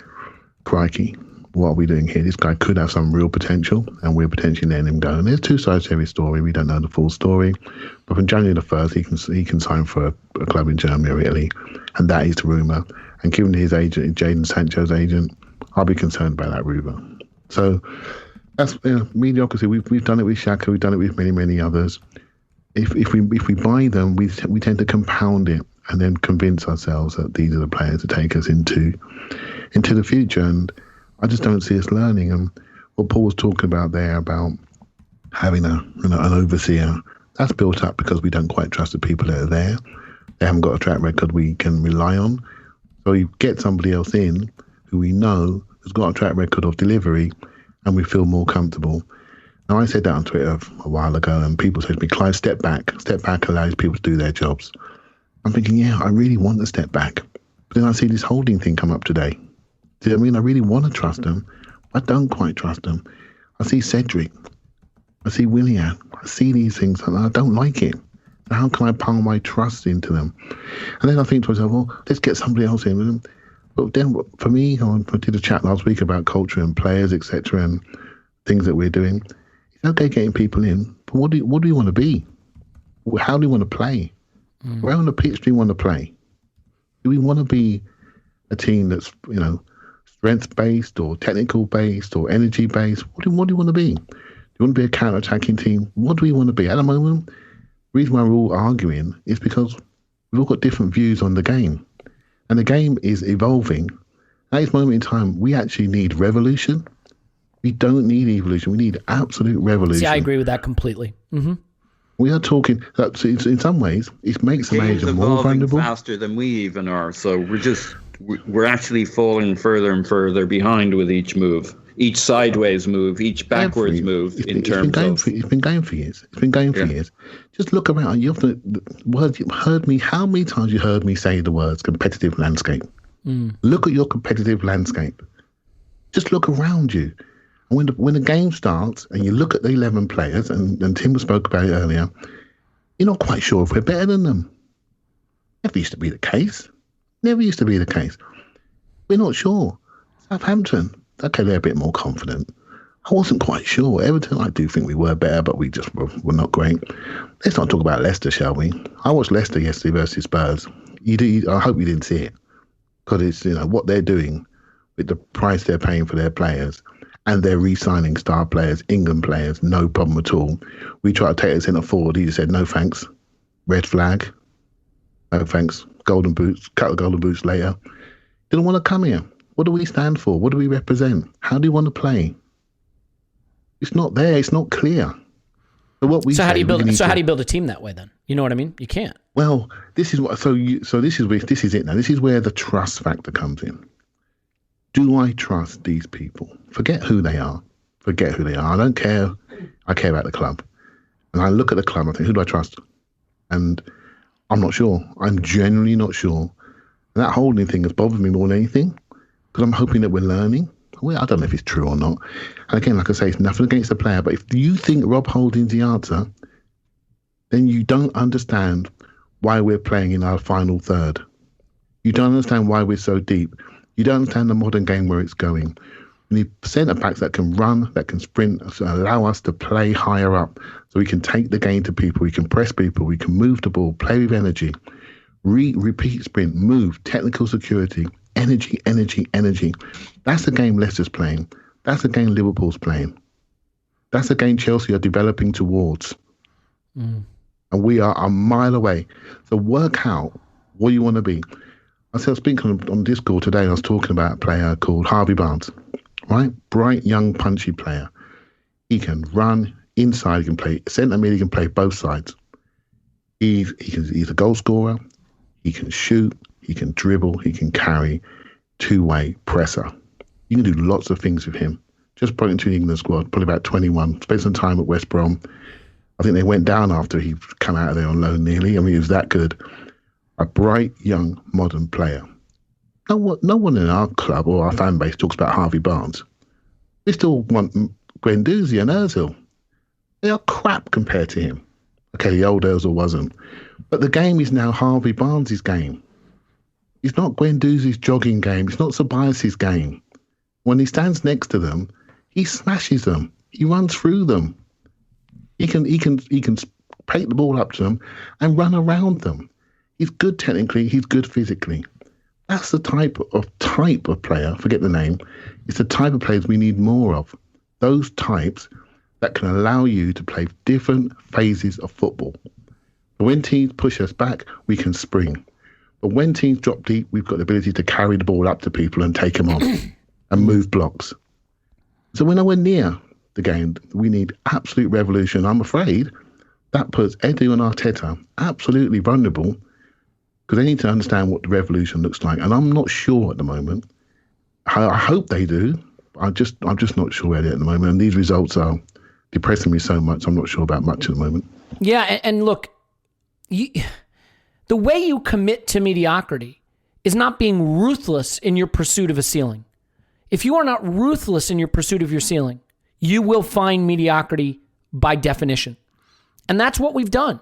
crikey, what are we doing here? This guy could have some real potential and we're potentially letting him go. And there's 2 sides to every story. We don't know the full story. But from January the 1st, he can sign for a club in Germany or Italy. And that is the rumour. And given his agent, Jadon Sancho's agent, I'll be concerned about that rumour. So that's mediocrity. We've done it with Xhaka. We've done it with many, many others. If we buy them, we tend to compound it and then convince ourselves that these are the players to take us into the future. And I just don't see us learning. And what Paul was talking about there about having an overseer, that's built up because we don't quite trust the people that are there. They haven't got a track record we can rely on. So you get somebody else in who we know has got a track record of delivery and we feel more comfortable. Now, I said that on Twitter a while ago and people said to me, Clive, step back allows people to do their jobs. I'm thinking, yeah, I really want to step back. But then I see this Holding thing come up today. Do you know what I mean? I really want to trust them. I don't quite trust them. I see Cedric. I see Willian. I see these things and I don't like it. How can I pile my trust into them? And then I think to myself, well, let's get somebody else in with them. But then for me, I did a chat last week about culture and players, etc., and things that we're doing. It's okay getting people in, but what do you want to be? How do you want to play? Where on the pitch do you want to play? Do we want to be a team that's, strength-based or technical-based or energy-based? What do you want to be? Do you want to be a counter-attacking team? What do we want to be? At the moment, the reason why we're all arguing is because we've all got different views on the game. And the game is evolving. At this moment in time, we actually need revolution. We don't need evolution. We need absolute revolution. See, I agree with that completely. Mm-hmm. We are talking, in some ways, it makes the manager more vulnerable. Faster than we even are. So we're actually falling further and further behind with each move. Each sideways move, each backwards move it's been going for years. It's been going for years. Just look around. You've heard me. How many times you heard me say the words competitive landscape? Look at your competitive landscape. Just look around you. And when the game starts and you look at the 11 players, and Tim spoke about it earlier, you're not quite sure if we're better than them. Never used to be the case. We're not sure. Southampton. Okay, they're a bit more confident. I wasn't quite sure. Everton, I do think we were better, but we just were not great. Let's not talk about Leicester, shall we? I watched Leicester yesterday versus Spurs. I hope you didn't see it, because it's what they're doing with the price they're paying for their players, And they're re-signing star players, England players, no problem at all. We tried to take a centre forward. He just said, no thanks. Red flag. No thanks. Golden boots. Cut the golden boots later. Didn't want to come here. What do we stand for? What do we represent? How do you want to play? It's not there. It's not clear. So what we So say, how do you build? we So need how to- do you build a team that way then? You know what I mean? You can't. Well, this is what. So this is it now. This is where the trust factor comes in. Do I trust these people? Forget who they are. Forget who they are. I don't care. I care about the club. And I look at the club. I think, who do I trust? And I'm not sure. I'm genuinely not sure. And that holding thing has bothered me more than anything, because I'm hoping that we're learning. Well, I don't know if it's true or not. And again, like I say, it's nothing against the player. But if you think Rob Holding's the answer, then you don't understand why we're playing in our final third. You don't understand why we're so deep. You don't understand the modern game where it's going. We need centre-backs that can run, that can sprint, so allow us to play higher up, so we can take the game to people, we can press people, we can move the ball, play with energy, repeat sprint, move, technical security, energy, energy, energy. That's the game Leicester's playing. That's the game Liverpool's playing. That's the game Chelsea are developing towards. And we are a mile away. So work out what you want to be. I was speaking on Discord today, and I was talking about a player called Harvey Barnes, right? Bright, young, punchy player. He can run inside, he can play centre mid, he can play both sides. He's a goal scorer, he can shoot, he can dribble, he can carry, two-way presser. You can do lots of things with him. Just brought into the England squad, probably about 21, spent some time at West Brom. I think they went down after he come out of there on loan nearly. I mean, he was that good. A bright, young, modern player. No one in our club or our fan base talks about Harvey Barnes. We still want Guendouzi and Ozil. They are crap compared to him. Okay, the old Ozil wasn't. But the game is now Harvey Barnes' game. It's not Guendouzi's jogging game. It's not Sabias's game. When he stands next to them, he smashes them. He runs through them. He can take the ball up to them and run around them. He's good technically. He's good physically. That's the type of player. Forget the name. It's the type of players we need more of. Those types that can allow you to play different phases of football. When teams push us back, we can spring. But when teams drop deep, we've got the ability to carry the ball up to people and take them on and move blocks. So we're nowhere near the game. We need absolute revolution. I'm afraid that puts Edu and Arteta absolutely vulnerable, because they need to understand what the revolution looks like. And I'm not sure at the moment. I hope they do. I'm just not sure at the moment. And these results are depressing me so much. I'm not sure about much at the moment. Yeah, and look, the way you commit to mediocrity is not being ruthless in your pursuit of a ceiling. If you are not ruthless in your pursuit of your ceiling, you will find mediocrity by definition. And that's what we've done.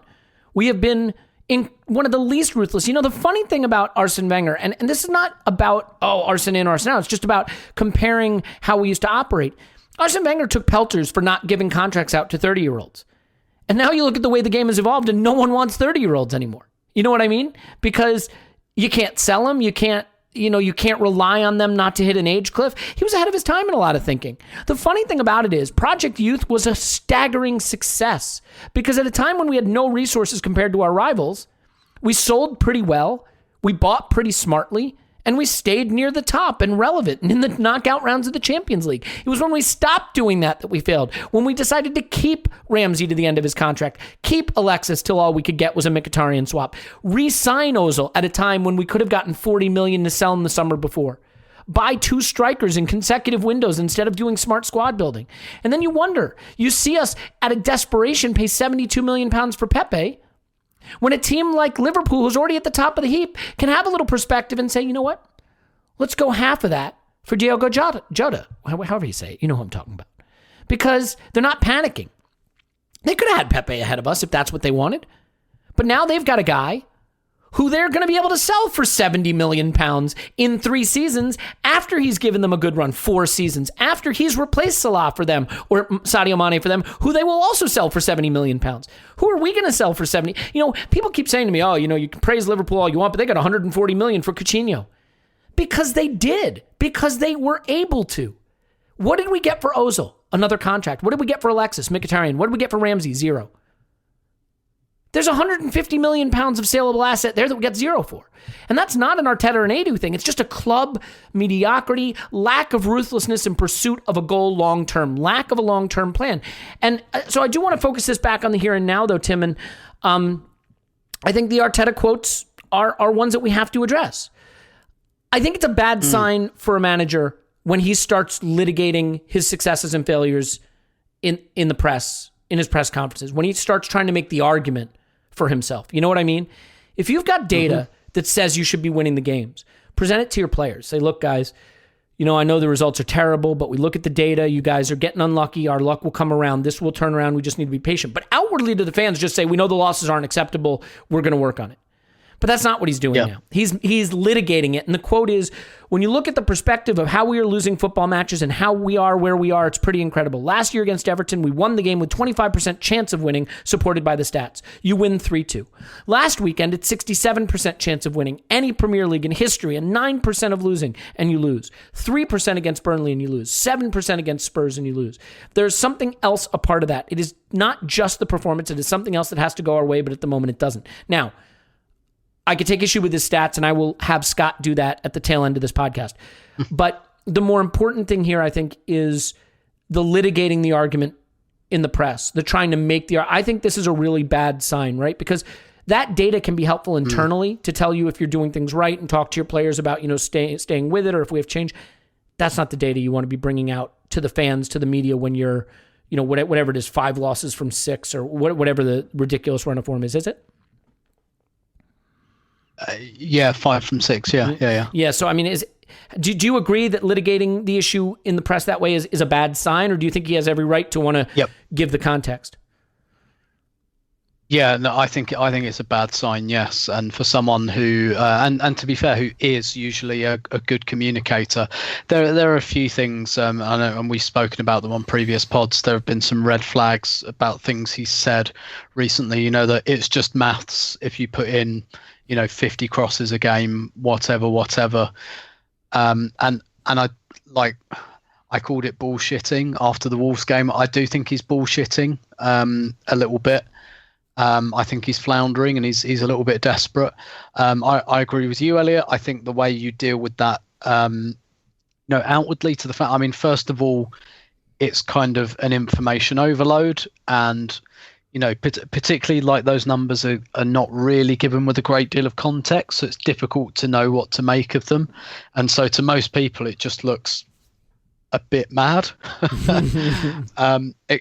We have been in one of the least ruthless. You know, the funny thing about Arsene Wenger, and this is not about, Arsene in, Arsene out, it's just about comparing how we used to operate. Arsene Wenger took pelters for not giving contracts out to 30-year-olds. And now you look at the way the game has evolved, and no one wants 30-year-olds anymore. You know what I mean? Because you can't sell them, you can't rely on them not to hit an age cliff. He was ahead of his time in a lot of thinking. The funny thing about it is Project Youth was a staggering success, because at a time when we had no resources compared to our rivals, we sold pretty well, we bought pretty smartly, and we stayed near the top and relevant and in the knockout rounds of the Champions League. It was when we stopped doing that we failed. When we decided to keep Ramsey to the end of his contract, keep Alexis till all we could get was a Mkhitaryan swap, re-sign Ozil at a time when we could have gotten $40 million to sell in the summer before, buy 2 strikers in consecutive windows instead of doing smart squad building. And then you wonder, you see us at a desperation pay £72 million for Pepe, when a team like Liverpool, who's already at the top of the heap, can have a little perspective and say, you know what? Let's go half of that for Diogo Jota, however you say it. You know who I'm talking about. Because they're not panicking. They could have had Pepe ahead of us if that's what they wanted. But now they've got a guy who they're going to be able to sell for £70 million in 3 seasons after he's given them a good run, 4 seasons, after he's replaced Salah for them or Sadio Mane for them, who they will also sell for £70 million. Who are we going to sell for 70? You know, people keep saying to me, you can praise Liverpool all you want, but they got $140 million for Coutinho. Because they did. Because they were able to. What did we get for Ozil? Another contract. What did we get for Alexis, Mkhitaryan? What did we get for Ramsey? 0. There's 150 million pounds of saleable asset there that we got 0 for. And that's not an Arteta or an Edu thing. It's just a club mediocrity, lack of ruthlessness in pursuit of a goal long-term, lack of a long-term plan. And so I do want to focus this back on the here and now, though, Tim. And I think the Arteta quotes are ones that we have to address. I think it's a bad sign for a manager when he starts litigating his successes and failures in the press, in his press conferences, when he starts trying to make the argument for himself. You know what I mean? If you've got data that says you should be winning the games, present it to your players. Say, look, guys, I know the results are terrible, but we look at the data. You guys are getting unlucky. Our luck will come around. This will turn around. We just need to be patient. But outwardly to the fans, just say, we know the losses aren't acceptable. We're going to work on it. But that's not what he's doing now. He's litigating it. And the quote is, when you look at the perspective of how we are losing football matches and how we are where we are, it's pretty incredible. Last year against Everton, we won the game with 25% chance of winning, supported by the stats. You win 3-2. Last weekend, it's 67% chance of winning any Premier League in history and 9% of losing, and you lose. 3% against Burnley, and you lose. 7% against Spurs, and you lose. There's something else a part of that. It is not just the performance. It is something else that has to go our way, but at the moment it doesn't. Now, I could take issue with his stats, and I will have Scott do that at the tail end of this podcast. But the more important thing here, I think, is the litigating the argument in the press, the trying to make the... I think this is a really bad sign, right? Because that data can be helpful internally to tell you if you're doing things right and talk to your players about, staying with it or if we have change. That's not the data you want to be bringing out to the fans, to the media when you're, whatever it is, 5 losses from 6 or whatever the ridiculous run of form is it? 5 from 6. Yeah. Yeah. So, I mean, do you agree that litigating the issue in the press that way is a bad sign, or do you think he has every right to want to give the context? Yeah, no, I think it's a bad sign. Yes, and for someone who, and to be fair, who is usually a good communicator, there are a few things. I know, and we've spoken about them on previous pods. There have been some red flags about things he said recently. That it's just maths. If you put in 50 crosses a game, whatever. And I called it bullshitting after the Wolves game. I do think he's bullshitting a little bit. I think he's floundering and he's a little bit desperate. I agree with you, Elliot. I think the way you deal with that, outwardly to the fact, I mean, first of all, it's kind of an information overload, and particularly like those numbers are not really given with a great deal of context, so it's difficult to know what to make of them. And so to most people, it just looks a bit mad.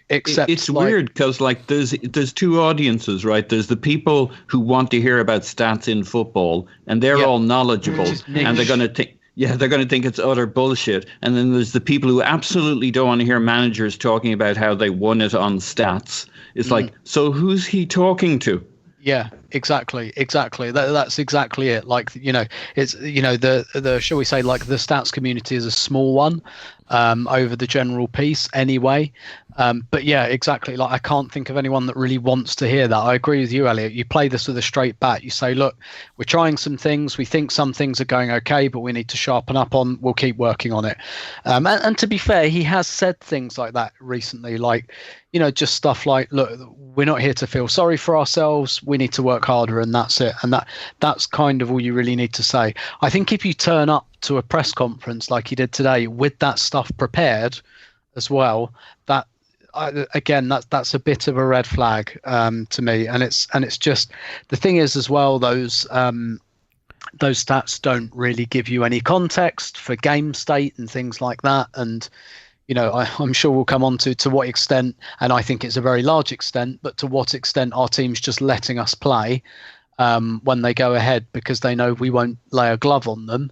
Except it's weird because there's two audiences, right? There's the people who want to hear about stats in football, and they're all knowledgeable, and they're going to think. Yeah, they're going to think it's utter bullshit. And then there's the people who absolutely don't want to hear managers talking about how they won it on stats. It's like, so who's he talking to? Yeah, exactly. That's exactly it. Like, it's, the shall we say, like, the stats community is a small one over the general piece anyway. But yeah, exactly. Like, I can't think of anyone that really wants to hear that. I agree with you, Elliot. You play this with a straight bat. You say, look, we're trying some things. We think some things are going okay, but we need to sharpen up on. We'll keep working on it. And to be fair, he has said things like that recently, like, just stuff like, look, we're not here to feel sorry for ourselves. We need to work harder, and that's it. And that's kind of all you really need to say. I think if you turn up to a press conference like he did today with that stuff prepared as well, that's a bit of a red flag to me. And it's just, the thing is as well, those stats don't really give you any context for game state and things like that. And I'm sure we'll come on to what extent, and I think it's a very large extent, but to what extent are teams just letting us play when they go ahead because they know we won't lay a glove on them,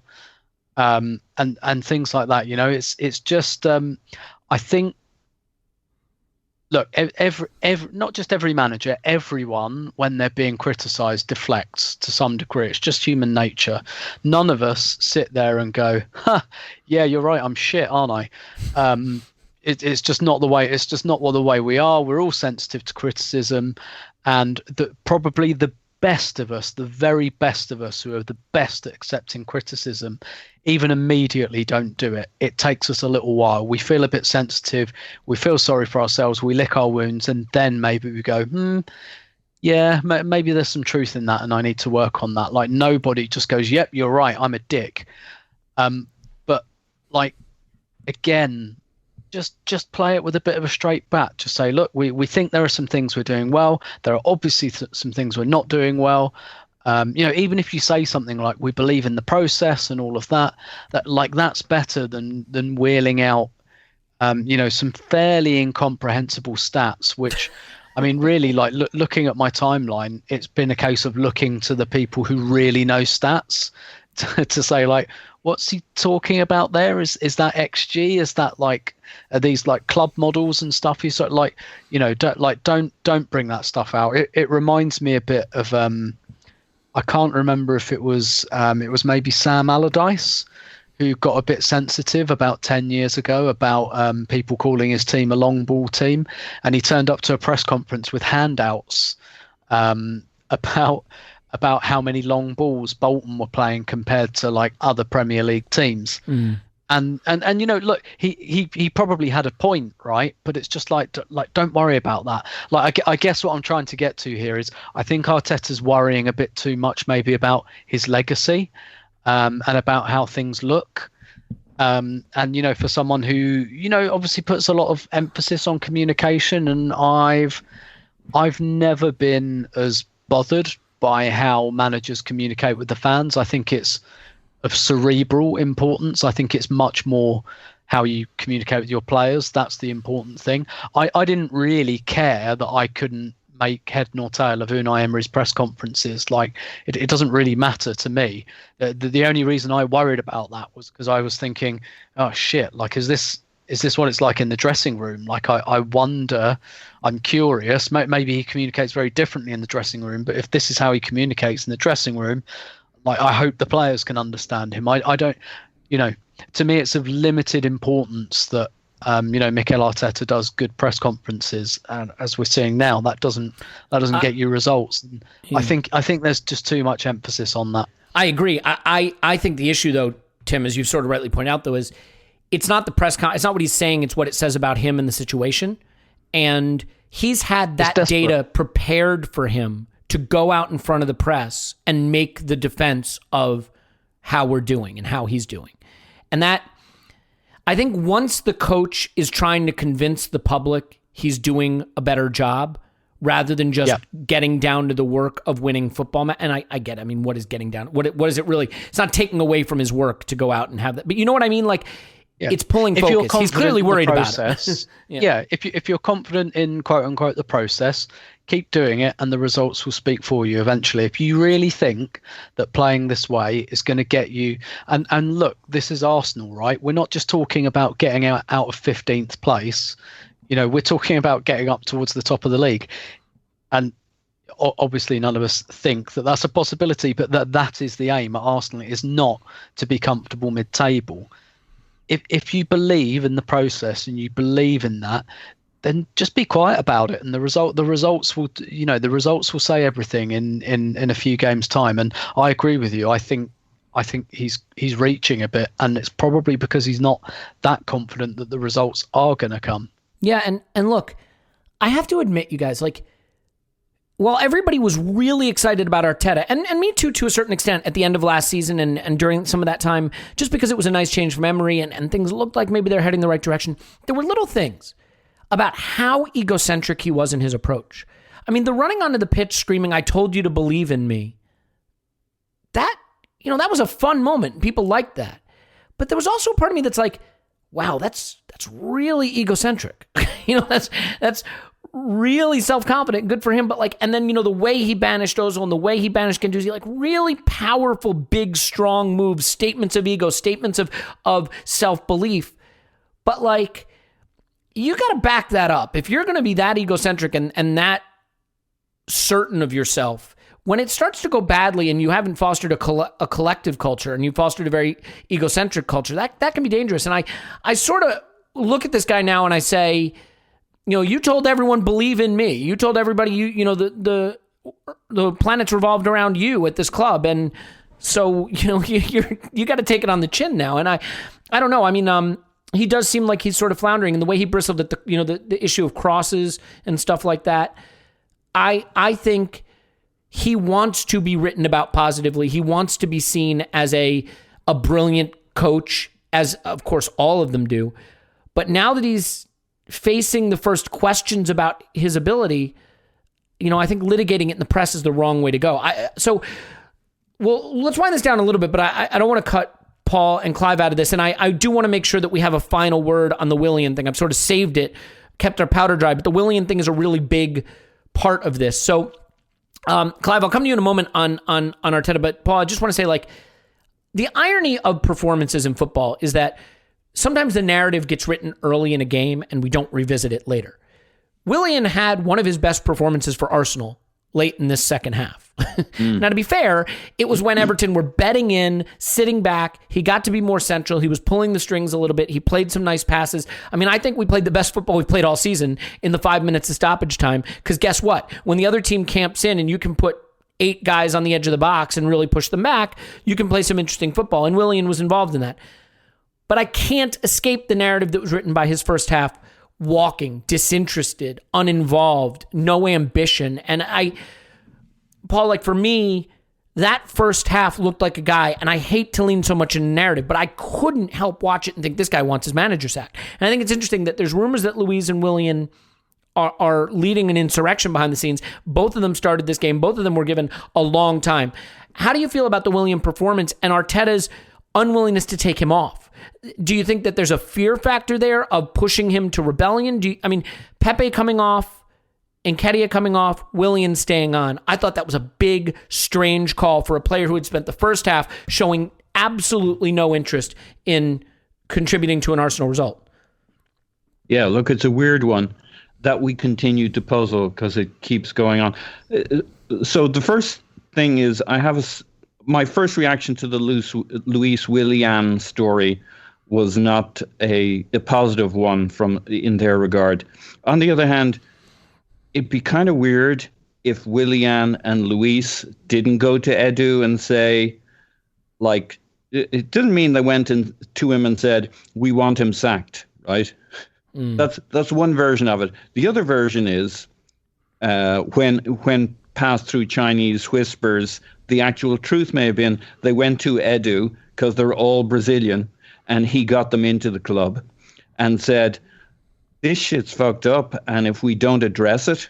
and things like that. It's just I think. Look, not just every manager, everyone, when they're being criticised, deflects to some degree. It's just human nature. None of us sit there and go, yeah, you're right, I'm shit, aren't I? It's just not the way. It's just not the way we are. We're all sensitive to criticism, and probably the best of us, the very best of us who are the best at accepting criticism, even immediately don't do it. It takes us a little while. We feel a bit sensitive. We feel sorry for ourselves. We lick our wounds, and then maybe we go, yeah, maybe there's some truth in that, and I need to work on that. Like, nobody just goes, yep, you're right, I'm a dick. But like, again, just play it with a bit of a straight bat. Just say, look, we think there are some things we're doing well. There are obviously some things we're not doing well. Even if you say something like, we believe in the process and all of that, that's better than wheeling out, some fairly incomprehensible stats, which, I mean, really, like, looking at my timeline, it's been a case of looking to the people who really know stats to say, like, what's he talking about there? Is that XG? Is that like, are these like club models and stuff? He's sort of like, don't bring that stuff out. It reminds me a bit of I can't remember if it was maybe Sam Allardyce, who got a bit sensitive about 10 years ago about people calling his team a long ball team, and he turned up to a press conference with handouts about how many long balls Bolton were playing compared to like other Premier League teams. And look, he probably had a point, right? But it's just like don't worry about that. Like, I guess what I'm trying to get to here is, I think Arteta's worrying a bit too much maybe about his legacy, and about how things look. And for someone who, obviously puts a lot of emphasis on communication, and I've never been as bothered by how managers communicate with the fans. I think it's of cerebral importance. I think it's much more how you communicate with your players. That's the important thing. I didn't really care that I couldn't make head nor tail of Unai Emery's press conferences. Like, it doesn't really matter to me. The only reason I worried about that was because I was thinking, oh shit, like, is this what it's like in the dressing room? Like, I wonder, I'm curious, maybe he communicates very differently in the dressing room, but if this is how he communicates in the dressing room, like, I hope the players can understand him. I don't, to me, it's of limited importance that, Mikel Arteta does good press conferences, and as we're seeing now, that doesn't get you results. And I think there's just too much emphasis on that. I agree. I think the issue, though, Tim, as you've sort of rightly pointed out, though, is it's not the it's not what he's saying, it's what it says about him and the situation. And he's had that data prepared for him to go out in front of the press and make the defense of how we're doing and how he's doing. And that, I think, once the coach is trying to convince the public he's doing a better job, rather than just getting down to the work of winning football. And I get it. I mean, what is getting down? What is it really? It's not taking away from his work to go out and have that. But you know what I mean? Like, it's pulling focus. He's clearly worried about it. If you're confident in, quote unquote, the process, keep doing it, and the results will speak for you eventually. If you really think that playing this way is going to get you, and look, this is Arsenal, right? We're not just talking about getting out of 15th place. We're talking about getting up towards the top of the league. And obviously none of us think that that's a possibility, but that is the aim at Arsenal. It is not to be comfortable mid-table. If you believe in the process and you believe in that, then just be quiet about it, and the results will say everything in a few games' time. And I agree with you. I think he's reaching a bit, and it's probably because he's not that confident that the results are going to come. Yeah, and look, I have to admit, you guys, like, while everybody was really excited about Arteta, and me too, to a certain extent, at the end of last season and during some of that time, just because it was a nice change from Emery and things looked like maybe they're heading the right direction, there were little things about how egocentric he was in his approach. I mean, the running onto the pitch screaming, "I told you to believe in me," that was a fun moment. People liked that. But there was also a part of me that's like, wow, that's really egocentric. That's really self-confident, good for him. But and then, the way he banished Ozil and the way he banished Guendouzi, like, really powerful, big, strong moves, statements of ego, statements of self-belief. But you got to back that up. If you're going to be that egocentric and that certain of yourself, when it starts to go badly and you haven't fostered a collective culture and you fostered a very egocentric culture, that can be dangerous. And I sort of look at this guy now and I say, you told everyone believe in me. You told everybody, the planet's revolved around you at this club, and so you got to take it on the chin now. And I don't know. I mean, he does seem like he's sort of floundering, and the way he bristled at the issue of crosses and stuff like that. I think he wants to be written about positively. He wants to be seen as a brilliant coach, as of course all of them do. But now that he's facing the first questions about his ability, I think litigating it in the press is the wrong way to go. Well, let's wind this down a little bit, but I don't want to cut Paul and Clive out of this. And I do want to make sure that we have a final word on the Willian thing. I've sort of saved it, kept our powder dry, but the Willian thing is a really big part of this. So, Clive, I'll come to you in a moment on Arteta, but Paul, I just want to say, the irony of performances in football is that sometimes the narrative gets written early in a game and we don't revisit it later. Willian had one of his best performances for Arsenal late in this second half. Now, to be fair, it was when Everton were betting in, sitting back. He got to be more central. He was pulling the strings a little bit. He played some nice passes. I mean, I think we played the best football we've played all season in the 5 minutes of stoppage time, because guess what? When the other team camps in and you can put 8 guys on the edge of the box and really push them back, you can play some interesting football, and Willian was involved in that. But I can't escape the narrative that was written by his first half: walking, disinterested, uninvolved, no ambition. And Paul, for me, that first half looked like a guy, and I hate to lean so much in narrative, but I couldn't help watch it and think this guy wants his manager sacked. And I think it's interesting that there's rumors that Luiz and Willian are leading an insurrection behind the scenes. Both of them started this game. Both of them were given a long time. How do you feel about the Willian performance and Arteta's unwillingness to take him off? Do you think that there's a fear factor there of pushing him to rebellion? Pepe coming off, Nketiah coming off, Willian staying on. I thought that was a big, strange call for a player who had spent the first half showing absolutely no interest in contributing to an Arsenal result. Yeah, look, it's a weird one that we continue to puzzle because it keeps going on. So the first thing is, my first reaction to the Luis Willian story was not a positive one in their regard. On the other hand, it'd be kind of weird if Willian and Luis didn't go to Edu and say, it didn't mean they went to him and said, we want him sacked, right? That's one version of it. The other version is when passed through Chinese whispers, the actual truth may have been they went to Edu because they're all Brazilian, and he got them into the club and said, this shit's fucked up, and if we don't address it,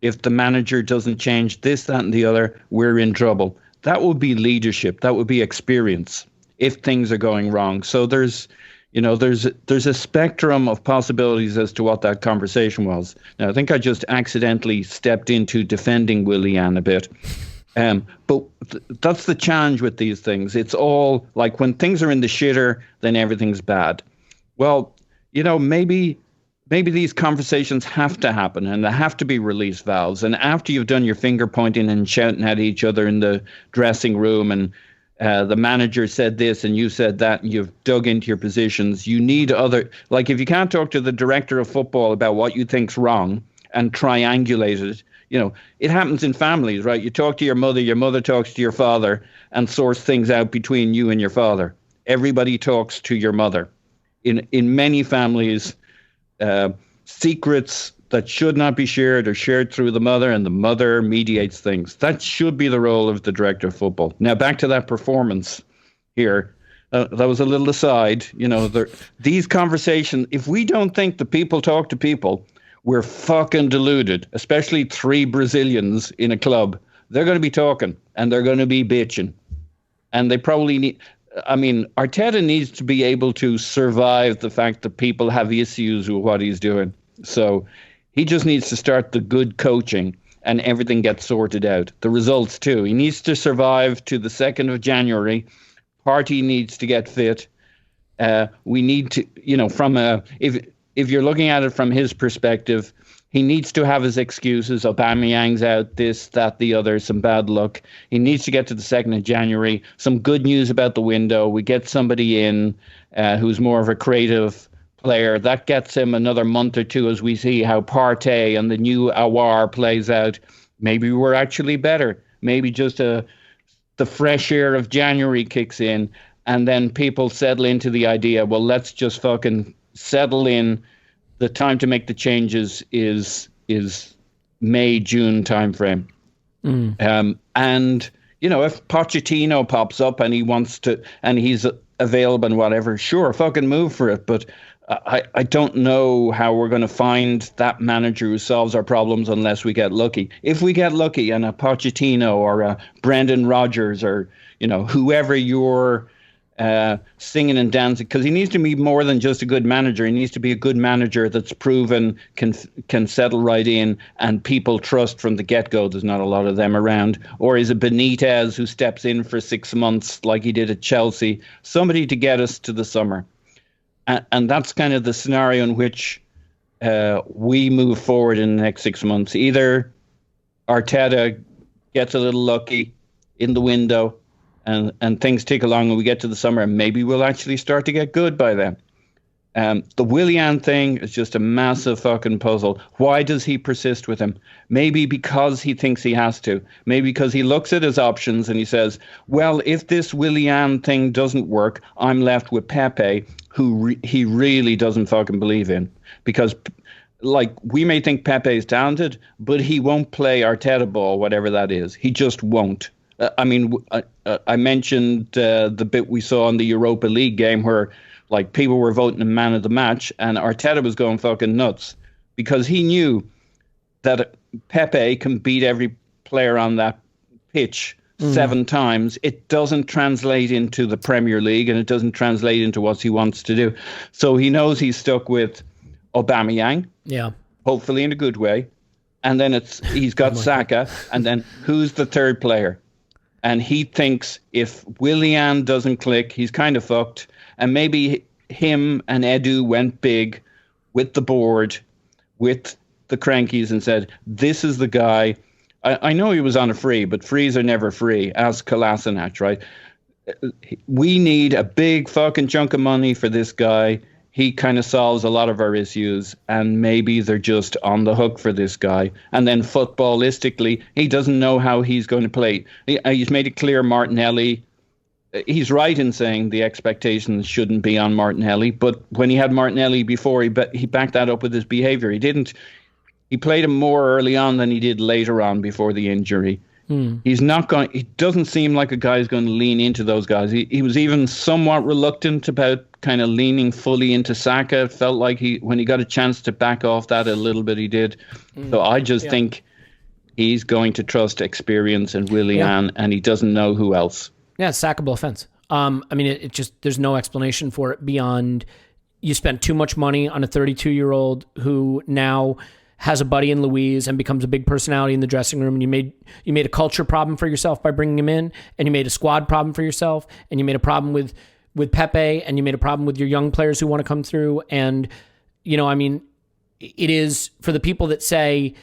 if the manager doesn't change this, that, and the other, we're in trouble. That would be leadership. That would be experience if things are going wrong. So there's a spectrum of possibilities as to what that conversation was. Now, I think I just accidentally stepped into defending Willian a bit. But that's the challenge with these things. It's all like when things are in the shitter, then everything's bad. Well, maybe these conversations have to happen, and there have to be release valves. And after you've done your finger pointing and shouting at each other in the dressing room, and the manager said this and you said that, and you've dug into your positions, you need if you can't talk to the director of football about what you think's wrong and triangulate it, it happens in families, right? You talk to your mother talks to your father, and source things out between you and your father. Everybody talks to your mother. In many families, secrets that should not be shared are shared through the mother, and the mother mediates things. That should be the role of the director of football. Now, back to that performance here. That was a little aside. These conversations, if we don't think the people talk to people, we're fucking deluded, especially 3 Brazilians in a club. They're going to be talking, and they're going to be bitching. And they probably need... Arteta needs to be able to survive the fact that people have issues with what he's doing. So he just needs to start the good coaching, and everything gets sorted out. The results, too. He needs to survive to the 2nd of January. Party needs to get fit. We need to, if you're looking at it from his perspective, he needs to have his excuses. Aubameyang's out, this, that, the other, some bad luck. He needs to get to the 2nd of January. Some good news about the window. We get somebody in who's more of a creative player. That gets him another month or two as we see how Partey and the new Awar plays out. maybe we're actually better. Maybe just the fresh air of January kicks in, and then people settle into the idea, well, let's just fucking settle in. The time to make the changes is May, June timeframe. And, you know, if Pochettino pops up and he wants to, and he's available and whatever, sure, fucking move for it. But I don't know how we're going to find that manager who solves our problems unless we get lucky. If we get lucky and a Pochettino or a Brendan Rodgers or, you know, whoever you're singing and dancing, because he needs to be more than just a good manager. He needs to be a good manager that's proven can settle right in and people trust from the get-go. There's not a lot of them around. Or is it Benitez who steps in for 6 months like he did at Chelsea? Somebody to get us to the summer. And that's kind of the scenario in which we move forward in the next 6 months. Either Arteta gets a little lucky in the window and things tick along and we get to the summer and maybe we'll actually start to get good by then. The Willian thing is just a massive fucking puzzle. Why does he persist with him? Maybe because he thinks he has to. Maybe because he looks at his options and he says, well, if this Willian thing doesn't work, I'm left with Pepe, who he really doesn't fucking believe in. Because, like, we may think Pepe is talented, but he won't play Arteta ball, whatever that is. He just won't. I mean, I mentioned the bit we saw in the Europa League game where, like, people were voting a man of the match and Arteta was going fucking nuts because he knew that Pepe can beat every player on that pitch 7 times. It doesn't translate into the Premier League and it doesn't translate into what he wants to do. So he knows he's stuck with Aubameyang. Yeah. Hopefully in a good way. And then he's got Saka. And then who's the third player? And he thinks if Willian doesn't click, he's kind of fucked. And maybe him and Edu went big with the board, with the crankies and said, this is the guy. I know he was on a free, but frees are never free. Ask Kolasinac, right? We need a big fucking chunk of money for this guy. He kind of solves a lot of our issues, and maybe they're just on the hook for this guy. And then footballistically, he doesn't know how he's going to play. He's made it clear Martinelli. He's right in saying the expectations shouldn't be on Martinelli, but when he had Martinelli before, he backed that up with his behavior. He played him more early on than he did later on before the injury. He doesn't seem like a guy who's going to lean into those guys. He was even somewhat reluctant about kind of leaning fully into Saka. It felt like when he got a chance to back off that a little bit, he did. So I just think he's going to trust experience and Willian, and he doesn't know who else. Yeah, it's sackable offense. I mean, it just, there's no explanation for it beyond you spent too much money on a 32-year-old who now has a buddy in Louise and becomes a big personality in the dressing room, and you made a culture problem for yourself by bringing him in, and you made a squad problem for yourself, and you made a problem with Pepe, and you made a problem with your young players who want to come through. And, you know, I mean, it is, for the people that say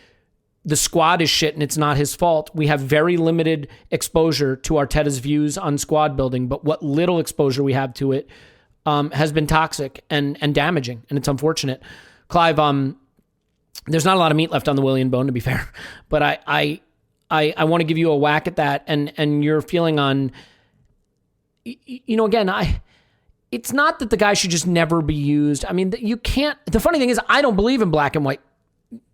the squad is shit and it's not his fault, we have very limited exposure to Arteta's views on squad building, but what little exposure we have to it has been toxic and damaging, and it's unfortunate. Clive, there's not a lot of meat left on the Willian bone, to be fair, but I want to give you a whack at that and your feeling on, you know, again, it's not that the guy should just never be used. I mean, you can't. The funny thing is, I don't believe in black and white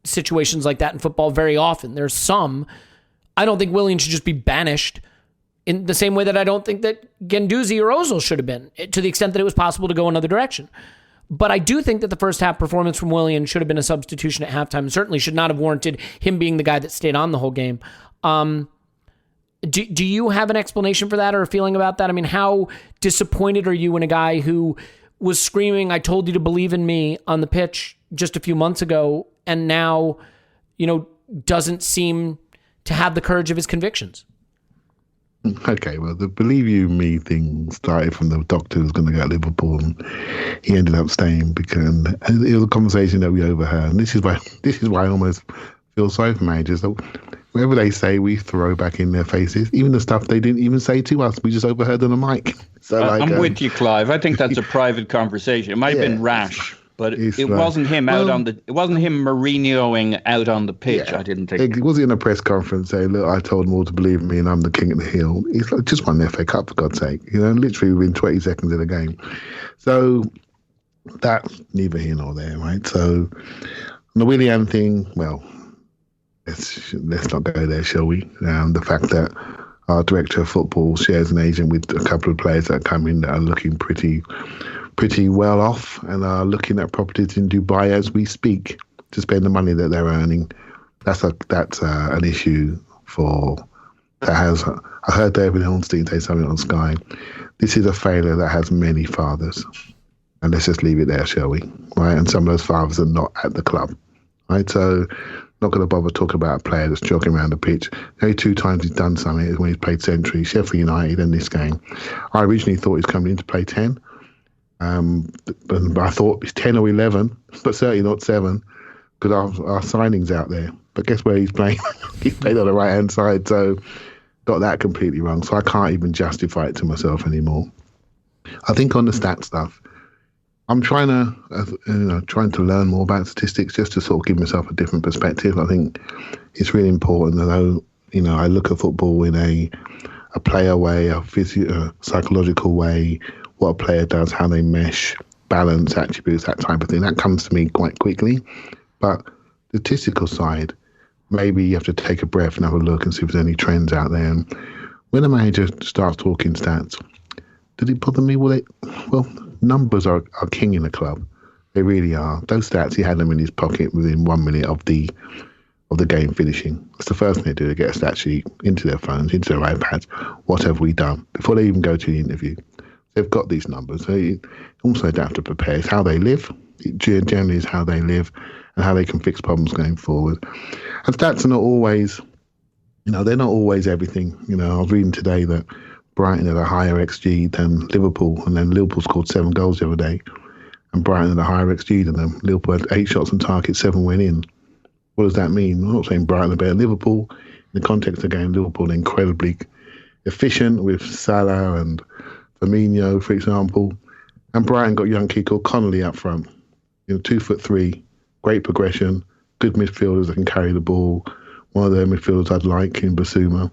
situations like that in football very often. There's some. I don't think Willian should just be banished in the same way that I don't think that Guendouzi or Ozil should have been, to the extent that it was possible to go another direction. But I do think that the first half performance from Willian should have been a substitution at halftime, and certainly should not have warranted him being the guy that stayed on the whole game. Do you have an explanation for that or a feeling about that? I mean, how disappointed are you in a guy who was screaming, "I told you to believe in me" on the pitch just a few months ago, and now, you know, doesn't seem to have the courage of his convictions? Okay, well, the believe you me thing started from the doctor who was going to go to Liverpool, and he ended up staying because it was a conversation that we overheard. And this is why I almost feel sorry for managers. That whatever they say, we throw back in their faces. Even the stuff they didn't even say to us, we just overheard on the mic. So I'm with you, Clive. I think that's a private conversation. It might have been rash. But It's it like, wasn't him it wasn't him Mourinhoing out on the pitch. Yeah. I didn't think. He was in a press conference saying, "Look, I told them all to believe me, and I'm the king of the hill." He's like, just won the FA Cup, for God's sake. Literally within 20 seconds of the game. So that's neither here nor there, right? So the Willian thing, well, let's not go there, shall we? The fact that our director of football shares an agent with a couple of players that come in that are looking pretty well off and are looking at properties in Dubai as we speak to spend the money that they're earning. That's an issue I heard David Hornstein say something on Sky. This is a failure that has many fathers. And let's just leave it there, shall we? Right? And some of those fathers are not at the club. Right? So not going to bother talking about a player that's jogging around the pitch. The only 2 times he's done something is when he's played century, Sheffield United and this game. I originally thought he was coming in to play 10. But I thought it's 10 or 11, but certainly not 7, because our signing's out there. But guess where he's playing? He's played on the right-hand side, so got that completely wrong. So I can't even justify it to myself anymore. I think on the stat stuff, I'm trying to learn more about statistics just to sort of give myself a different perspective. I think it's really important that I look at football in a player way, a psychological way, what a player does, how they mesh, balance, attributes, that type of thing. That comes to me quite quickly. But the statistical side, maybe you have to take a breath and have a look and see if there's any trends out there. And when a manager starts talking stats, did it bother me? Well, numbers are king in a club. They really are. Those stats, he had them in his pocket within 1 minute of the game finishing. That's the first thing they do. They get a stat sheet into their phones, into their iPads. What have we done? Before they even go to the interview. They've got these numbers. They also don't have to prepare. It's how they live. It generally is how they live and how they can fix problems going forward. And stats are not always, they're not always everything. I was reading today that Brighton had a higher XG than Liverpool, and then Liverpool scored 7 goals the other day, and Brighton had a higher XG than them. Liverpool had 8 shots on target, 7 went in. What does that mean? I'm not saying Brighton are better than Liverpool. In the context of the game, Liverpool are incredibly efficient with Salah and Firmino, for example, and Brighton got a young kid called Connolly up front. 2'3", great progression, good midfielders that can carry the ball. One of their midfielders I'd like in Basuma.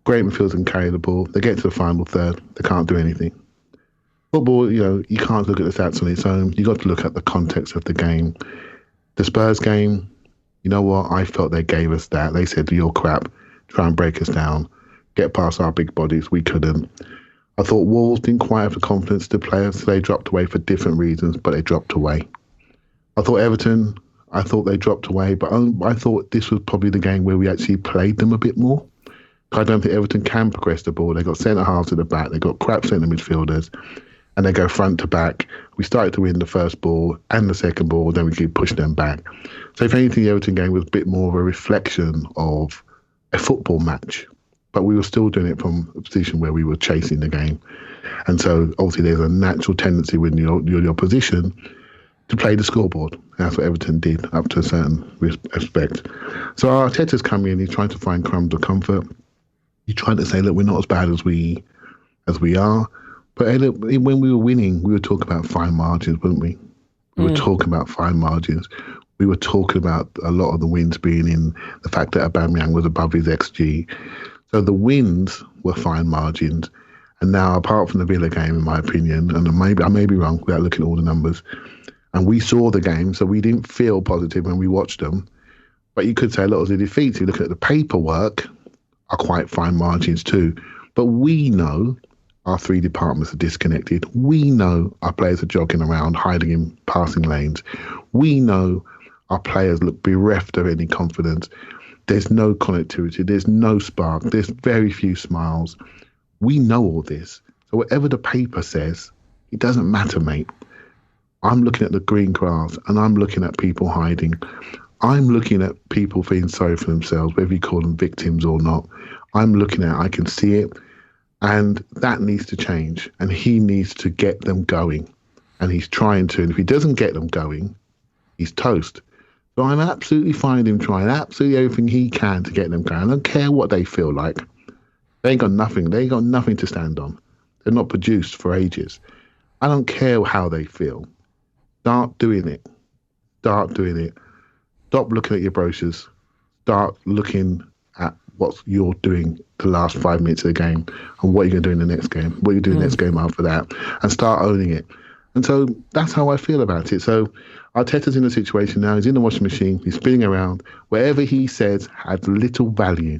Great midfielders can carry the ball. They get to the final third, they can't do anything. Football, you can't look at the stats on its own. You got to look at the context of the game. The Spurs game, you know what? I felt they gave us that. They said, "You're crap. Try and break us down. Get past our big bodies." We couldn't. I thought Wolves didn't quite have the confidence to play us. They dropped away for different reasons, but they dropped away. I thought Everton, they dropped away, but I thought this was probably the game where we actually played them a bit more. I don't think Everton can progress the ball. They got centre-halves at the back. They got crap centre midfielders, and they go front to back. We started to win the first ball and the second ball, then we keep pushing them back. So if anything, the Everton game was a bit more of a reflection of a football match. But we were still doing it from a position where we were chasing the game. And so obviously there's a natural tendency when you're the opposition to play the scoreboard. And that's what Everton did up to a certain respect. So Arteta's coming in, he's trying to find crumbs of comfort. He's trying to say, look, we're not as bad as we are. But when we were winning, we were talking about fine margins, weren't we? We were talking about fine margins. We were talking about a lot of the wins being in the fact that Aubameyang was above his XG. So the wins were fine margins. And now, apart from the Villa game, in my opinion, and I may be wrong without looking at all the numbers, and we saw the game, so we didn't feel positive when we watched them. But you could say a lot of the defeats, you look at the paperwork, are quite fine margins too. But we know our 3 departments are disconnected. We know our players are jogging around, hiding in passing lanes. We know our players look bereft of any confidence. There's no connectivity. There's no spark. There's very few smiles. We know all this. So whatever the paper says, it doesn't matter, mate. I'm looking at the green grass and I'm looking at people hiding. I'm looking at people feeling sorry for themselves, whether you call them victims or not. I can see it. And that needs to change. And he needs to get them going. And he's trying to. And if he doesn't get them going, he's toast. So I'm absolutely fine with him trying absolutely everything he can to get them going. I don't care what they feel like. They ain't got nothing. They ain't got nothing to stand on. They're not produced for ages. I don't care how they feel. Start doing it. Start doing it. Stop looking at your brochures. Start looking at what you're doing the last 5 minutes of the game and what you're going to do in the next game, what you do in the next game after that, and start owning it. And so that's how I feel about it. So Arteta's in a situation now. He's in the washing machine. He's spinning around. Wherever he says had little value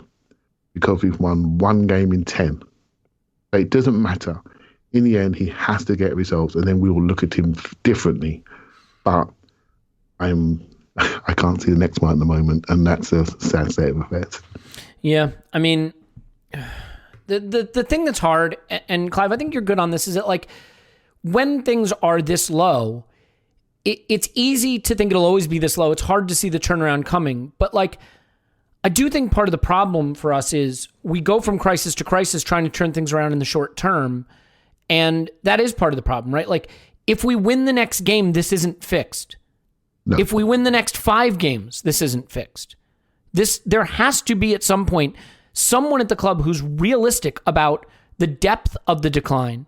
because we've won 1 game in 10. But it doesn't matter. In the end, he has to get results, and then we will look at him differently. But I can't see the next one at the moment, and that's a sad state of affairs. Yeah, I mean, the thing that's hard, and Clive, I think you're good on this, is that like when things are this low, it's easy to think it'll always be this low. It's hard to see the turnaround coming. But like, I do think part of the problem for us is we go from crisis to crisis trying to turn things around in the short term. And that is part of the problem, right? Like, if we win the next game, this isn't fixed. No. If we win the next 5 games, this isn't fixed. There has to be at some point someone at the club who's realistic about the depth of the decline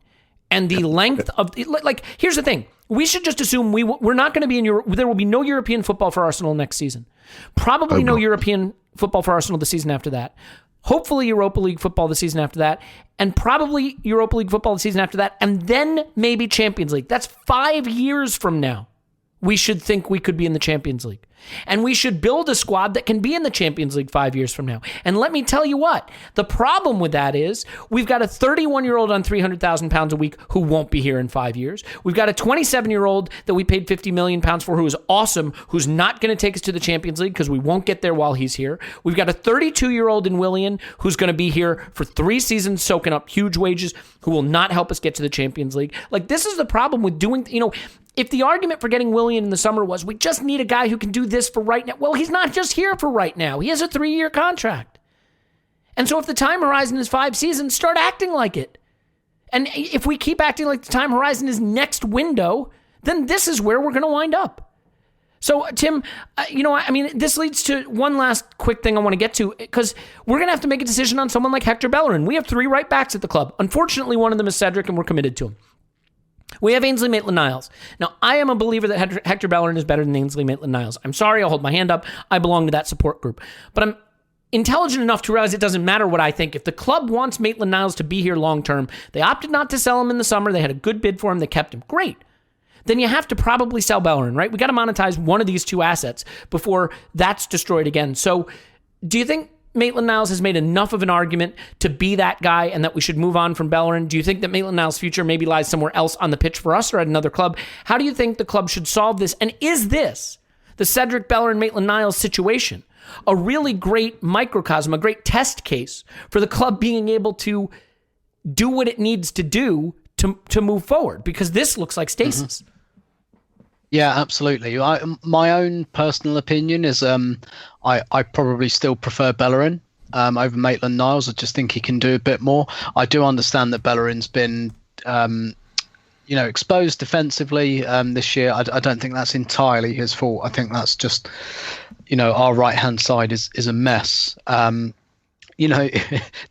and the length of like. Here's the thing: we should just assume we're not going to be in Europe. There will be no European football for Arsenal next season. Probably no European football for Arsenal the season after that. Hopefully Europa League football the season after that, and probably Europa League football the season after that, and then maybe Champions League. That's 5 years from now. We should think we could be in the Champions League. And we should build a squad that can be in the Champions League 5 years from now. And let me tell you what, the problem with that is we've got a 31-year-old on £300,000 a week who won't be here in 5 years. We've got a 27-year-old that we paid £50 million for who is awesome, who's not going to take us to the Champions League because we won't get there while he's here. We've got a 32-year-old in Willian who's going to be here for 3 seasons soaking up huge wages, who will not help us get to the Champions League. Like, this is the problem with doing, if the argument for getting Willian in the summer was we just need a guy who can do this for right now, well, he's not just here for right now. He has a 3-year contract. And so if the time horizon is 5 seasons, start acting like it. And if we keep acting like the time horizon is next window, then this is where we're going to wind up. So, Tim, this leads to one last quick thing I want to get to, because we're going to have to make a decision on someone like Hector Bellerin. We have 3 right backs at the club. Unfortunately, one of them is Cedric, and we're committed to him. We have Ainsley Maitland-Niles. Now, I am a believer that Hector Bellerin is better than Ainsley Maitland-Niles. I'm sorry, I'll hold my hand up. I belong to that support group. But I'm intelligent enough to realize it doesn't matter what I think. If the club wants Maitland-Niles to be here long-term, they opted not to sell him in the summer. They had a good bid for him. They kept him. Great. Then you have to probably sell Bellerin, right? We got to monetize one of these 2 assets before that's destroyed again. So do you think Maitland-Niles has made enough of an argument to be that guy and that we should move on from Bellerin? Do you think that Maitland-Niles' future maybe lies somewhere else on the pitch for us or at another club? How do you think the club should solve this? And is this, the Cedric Bellerin Maitland-Niles situation, a really great microcosm, a great test case for the club being able to do what it needs to do to move forward? Because this looks like stasis. Mm-hmm. Yeah, absolutely. My own personal opinion is I probably still prefer Bellerin over Maitland-Niles. I just think he can do a bit more. I do understand that Bellerin's been exposed defensively this year. I don't think that's entirely his fault. I think that's just, our right-hand side is a mess.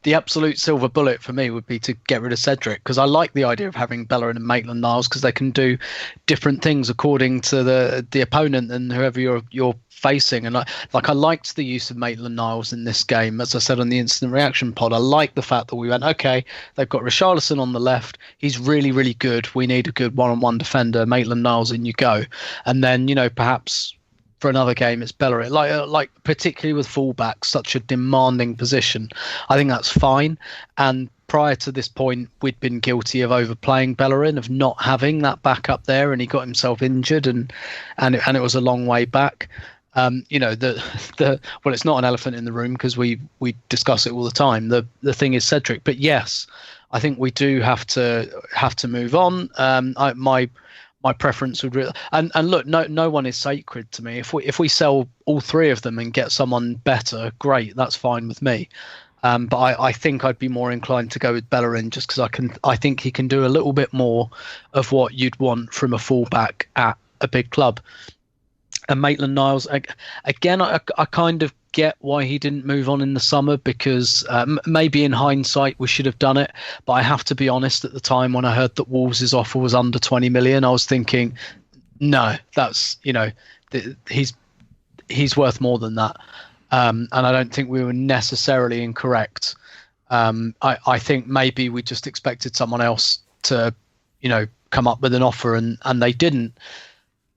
The absolute silver bullet for me would be to get rid of Cedric, because I like the idea of having Bellerin and Maitland-Niles because they can do different things according to the opponent and whoever you're facing. And I liked the use of Maitland-Niles in this game. As I said on the instant reaction pod, I like the fact that we went, okay, they've got Richarlison on the left. He's really, really good. We need a good one-on-one defender. Maitland-Niles, in you go. And then, perhaps for another game, it's Bellerin. Like particularly with fullbacks, such a demanding position. I think that's fine. And prior to this point, we'd been guilty of overplaying Bellerin, of not having that backup there, and he got himself injured, and it was a long way back. It's not an elephant in the room because we discuss it all the time. The thing is Cedric, but yes, I think we do have to move on. My preference would and look, no one is sacred to me. If we sell all 3 of them and get someone better, great, that's fine with me. But I think I'd be more inclined to go with Bellerin just because I think he can do a little bit more of what you'd want from a fullback at a big club. And Maitland-Niles, again, I kind of get why he didn't move on in the summer, because maybe in hindsight we should have done it. But I have to be honest, at the time when I heard that Wolves' offer was under 20 million, I was thinking, No, that's he's worth more than that, and I don't think we were necessarily incorrect. I think maybe we just expected someone else to, come up with an offer, and they didn't.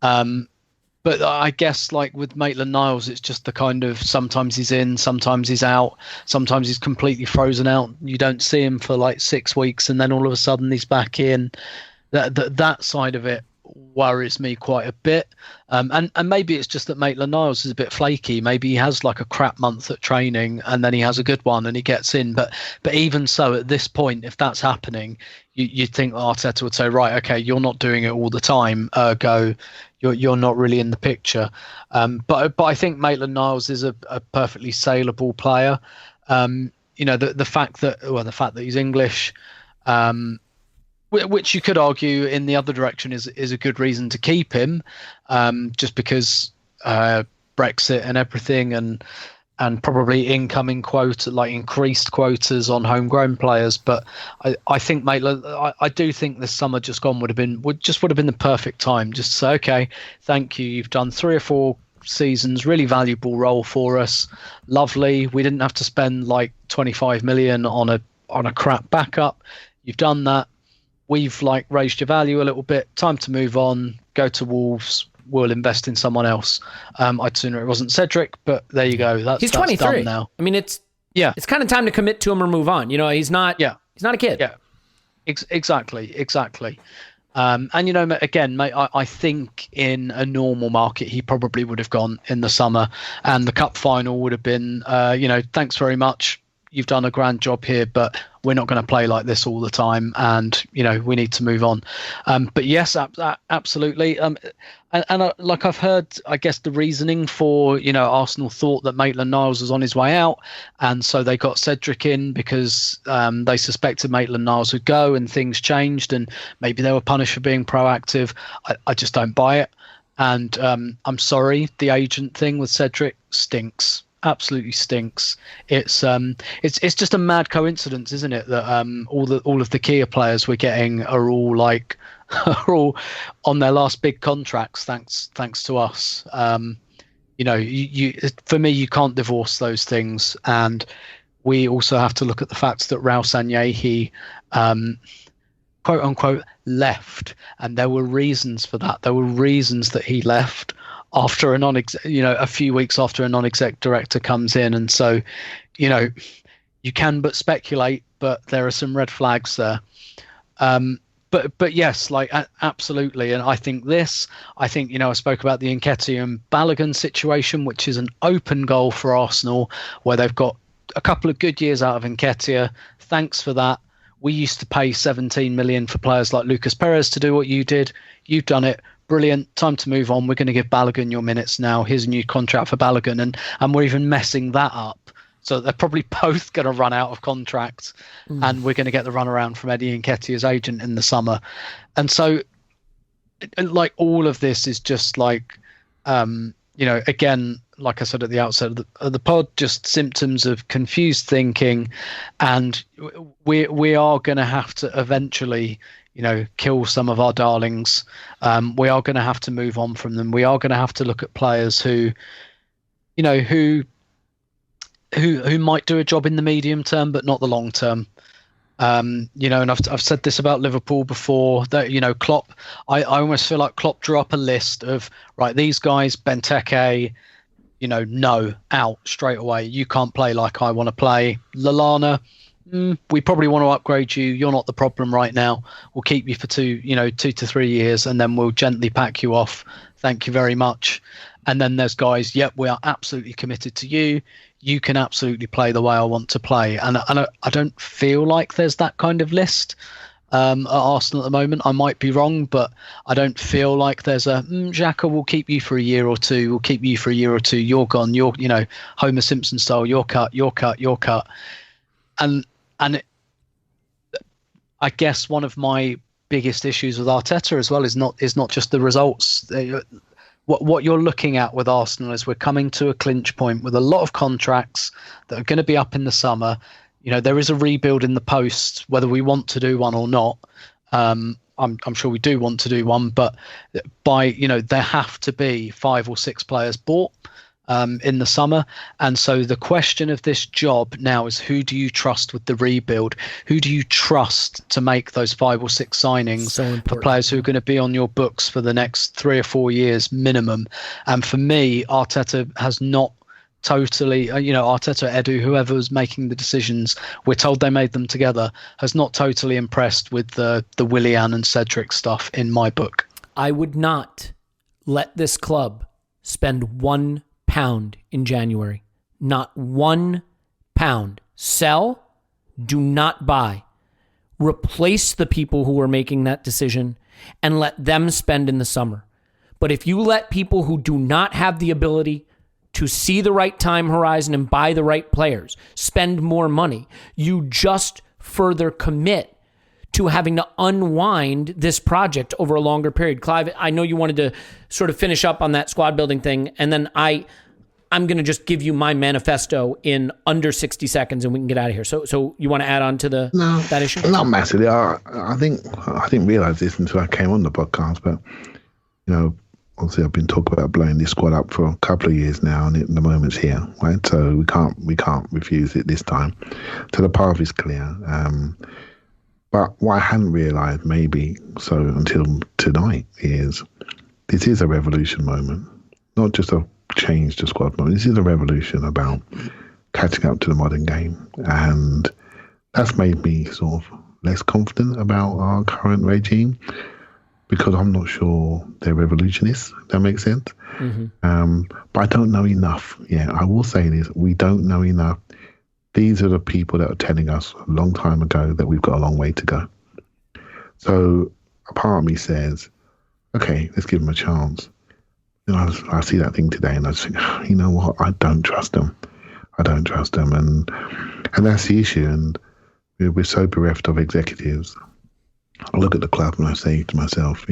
But I guess like with Maitland-Niles, it's just the kind of sometimes he's in, sometimes he's out, sometimes he's completely frozen out. You don't see him for like 6 weeks, and then all of a sudden he's back in. That side of it worries me quite a bit. And maybe it's just that Maitland-Niles is a bit flaky. Maybe he has like a crap month at training, and then he has a good one and he gets in. But even so, at this point, if that's happening, you'd think Arteta would say, right, okay, you're not doing it all the time, ergo you're not really in the picture. But I think Maitland-Niles is a perfectly saleable player. The fact that he's English, which you could argue in the other direction is a good reason to keep him, just because Brexit and everything, and probably incoming quota, like increased quotas on homegrown players. But I think Maitland, I do think this summer just gone would have been the perfect time just to say, okay, thank you, you've done 3 or 4 seasons, really valuable role for us, lovely. We didn't have to spend like 25 million on a crap backup. You've done that. We've like raised your value a little bit. Time to move on. Go to Wolves. We'll invest in someone else. I'd sooner it wasn't Cedric, but there you go. He's 23 done now. I mean, it's kind of time to commit to him or move on. He's not a kid. Yeah, exactly. And again, mate, I think in a normal market he probably would have gone in the summer, and the cup final would have been, thanks very much. You've done a grand job here, but we're not going to play like this all the time, and we need to move on. But yes, absolutely. And like I've heard, I guess the reasoning for Arsenal thought that Maitland-Niles was on his way out, and so they got Cedric in because they suspected Maitland-Niles would go, and things changed, and maybe they were punished for being proactive. I just don't buy it, and I'm sorry, the agent thing with Cedric stinks. Absolutely stinks. It's just a mad coincidence, isn't it, that all of the Kia players we're getting are all on their last big contracts thanks to us. For me, you can't divorce those things, and we also have to look at the fact that Raul Sanllehi, quote unquote, left, and there were reasons for that. There were reasons that he left after a few weeks after a non-exec director comes in, and so you can but speculate, but there are some red flags there. But yes, like absolutely, and I think I spoke about the Nketiah and Balogun situation, which is an open goal for Arsenal, where they've got a couple of good years out of Nketiah. Thanks for that. We used to pay 17 million for players like Lucas Perez to do what you did. You've done it. Brilliant. Time to move on. We're going to give Balogun your minutes now. Here's a new contract for Balogun. And we're even messing that up. So they're probably both going to run out of contracts, and we're going to get the runaround from Eddie Nketiah's agent in the summer. And so, like, all of this is just like, again, like I said at the outset of the pod, just symptoms of confused thinking. And we are going to have to eventually, kill some of our darlings. We are going to have to move on from them. We are going to have to look at players who might do a job in the medium term, but not the long term. And I've said this about Liverpool before, that, Klopp, I almost feel like Klopp drew up a list of, right, these guys, Benteke, no, out straight away. You can't play like I want to play. Lallana, we probably want to upgrade you. You're not the problem right now. We'll keep you for 2 to 3 years, and then we'll gently pack you off. Thank you very much. And then there's guys, yep, we are absolutely committed to you. You can absolutely play the way I want to play. And I don't feel like there's that kind of list at Arsenal at the moment. I might be wrong, but I don't feel like there's a Xhaka will keep you for a year or two. We'll keep you for a year or two. You're gone. You're, Homer Simpson style. You're cut. And I guess one of my biggest issues with Arteta as well is not just the results. What you're looking at with Arsenal is we're coming to a clinch point with a lot of contracts that are going to be up in the summer. There is a rebuild in the post, whether we want to do one or not. I'm sure we do want to do one, but there have to be 5 or 6 players bought in the summer. And so the question of this job now is, who do you trust with the rebuild? Who do you trust to make those 5 or 6 signings for players who are going to be on your books for the next 3 or 4 years minimum? And for me, Arteta has not totally, Arteta, Edu, whoever was making the decisions, we're told they made them together, has not totally impressed with the Willian and Cedric stuff in my book. I would not let this club spend £1 in January. Not £1. Sell, do not buy. Replace the people who are making that decision and let them spend in the summer. But if you let people who do not have the ability to see the right time horizon and buy the right players spend more money, you just further commit to having to unwind this project over a longer period. Clive, I know you wanted to sort of finish up on that squad building thing, and then I'm going to just give you my manifesto in under 60 seconds, and we can get out of here. So you want to add on to that issue? Not massively. I didn't realise this until I came on the podcast, but obviously I've been talking about blowing this squad up for a couple of years now, and the moment's here, right? So we can't refuse it this time. So the path is clear. But what I hadn't realised, maybe so until tonight, is this is a revolution moment, not just a change to squad moment. This is a revolution about catching up to the modern game, and that's made me sort of less confident about our current regime, because I'm not sure they're revolutionists, if that makes sense. Mm-hmm. But I don't know enough. Yeah, I will say this, we don't know enough. These are the people that are telling us a long time ago that we've got a long way to go. So a part of me says, okay, let's give them a chance. I see that thing today and I think, you know what, I don't trust them. And that's the issue. And we're so bereft of executives. I look at the club and I say to myself,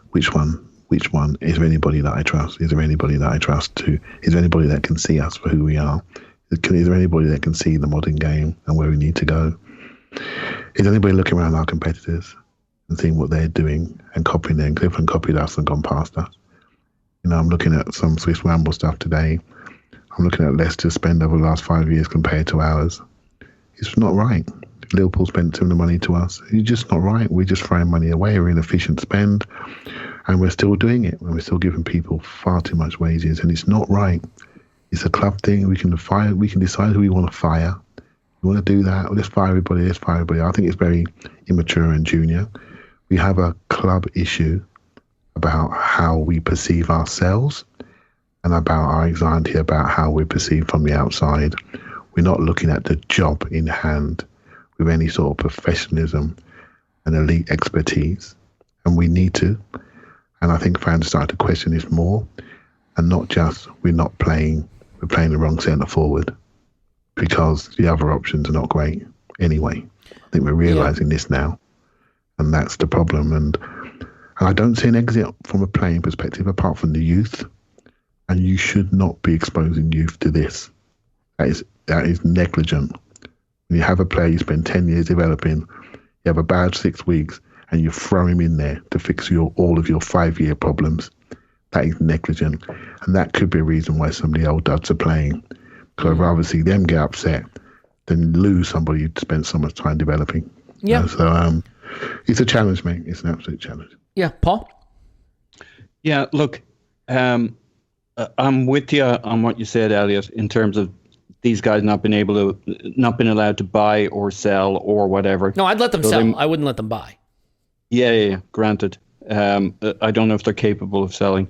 which one? Is there anybody that I trust? Is there anybody that I trust to? Is there anybody that can see us for who we are? Is there anybody that can see the modern game and where we need to go? Is anybody looking around our competitors and seeing what they're doing and copying them? Clive and copied us and gone past us. I'm looking at some Swiss Ramble stuff today. I'm looking at Leicester's spend over the last 5 years compared to ours. It's not right. Liverpool spent similar money to us. It's just not right. We're just throwing money away. We're inefficient spend, and we're still doing it. And we're still giving people far too much wages, and it's not right. It's a club thing. We can decide who we want to fire. You want to do that? Let's fire everybody. I think it's very immature and junior. We have a club issue about how we perceive ourselves and about our anxiety about how we're perceived from the outside. We're not looking at the job in hand with any sort of professionalism and elite expertise. And we need to. And I think fans start to question this more. And not just we're playing the wrong centre forward because the other options are not great anyway. I think we're realising this now. And that's the problem. And I don't see an exit from a playing perspective apart from the youth. And you should not be exposing youth to this. That is negligent. When you have a player you spend 10 years developing, you have a bad 6 weeks, and you throw him in there to fix all of your 5-year problems. That is negligent. And that could be a reason why some of the old duds are playing. Because I'd rather see them get upset than lose somebody who'd spent so much time developing. Yeah. So it's a challenge, mate. It's an absolute challenge. Yeah, Paul? Yeah, look, I'm with you on what you said, Elliot, in terms of these guys not been allowed to buy or sell or whatever. No, I'd let them sell. I wouldn't let them buy. Yeah, granted. I don't know if they're capable of selling.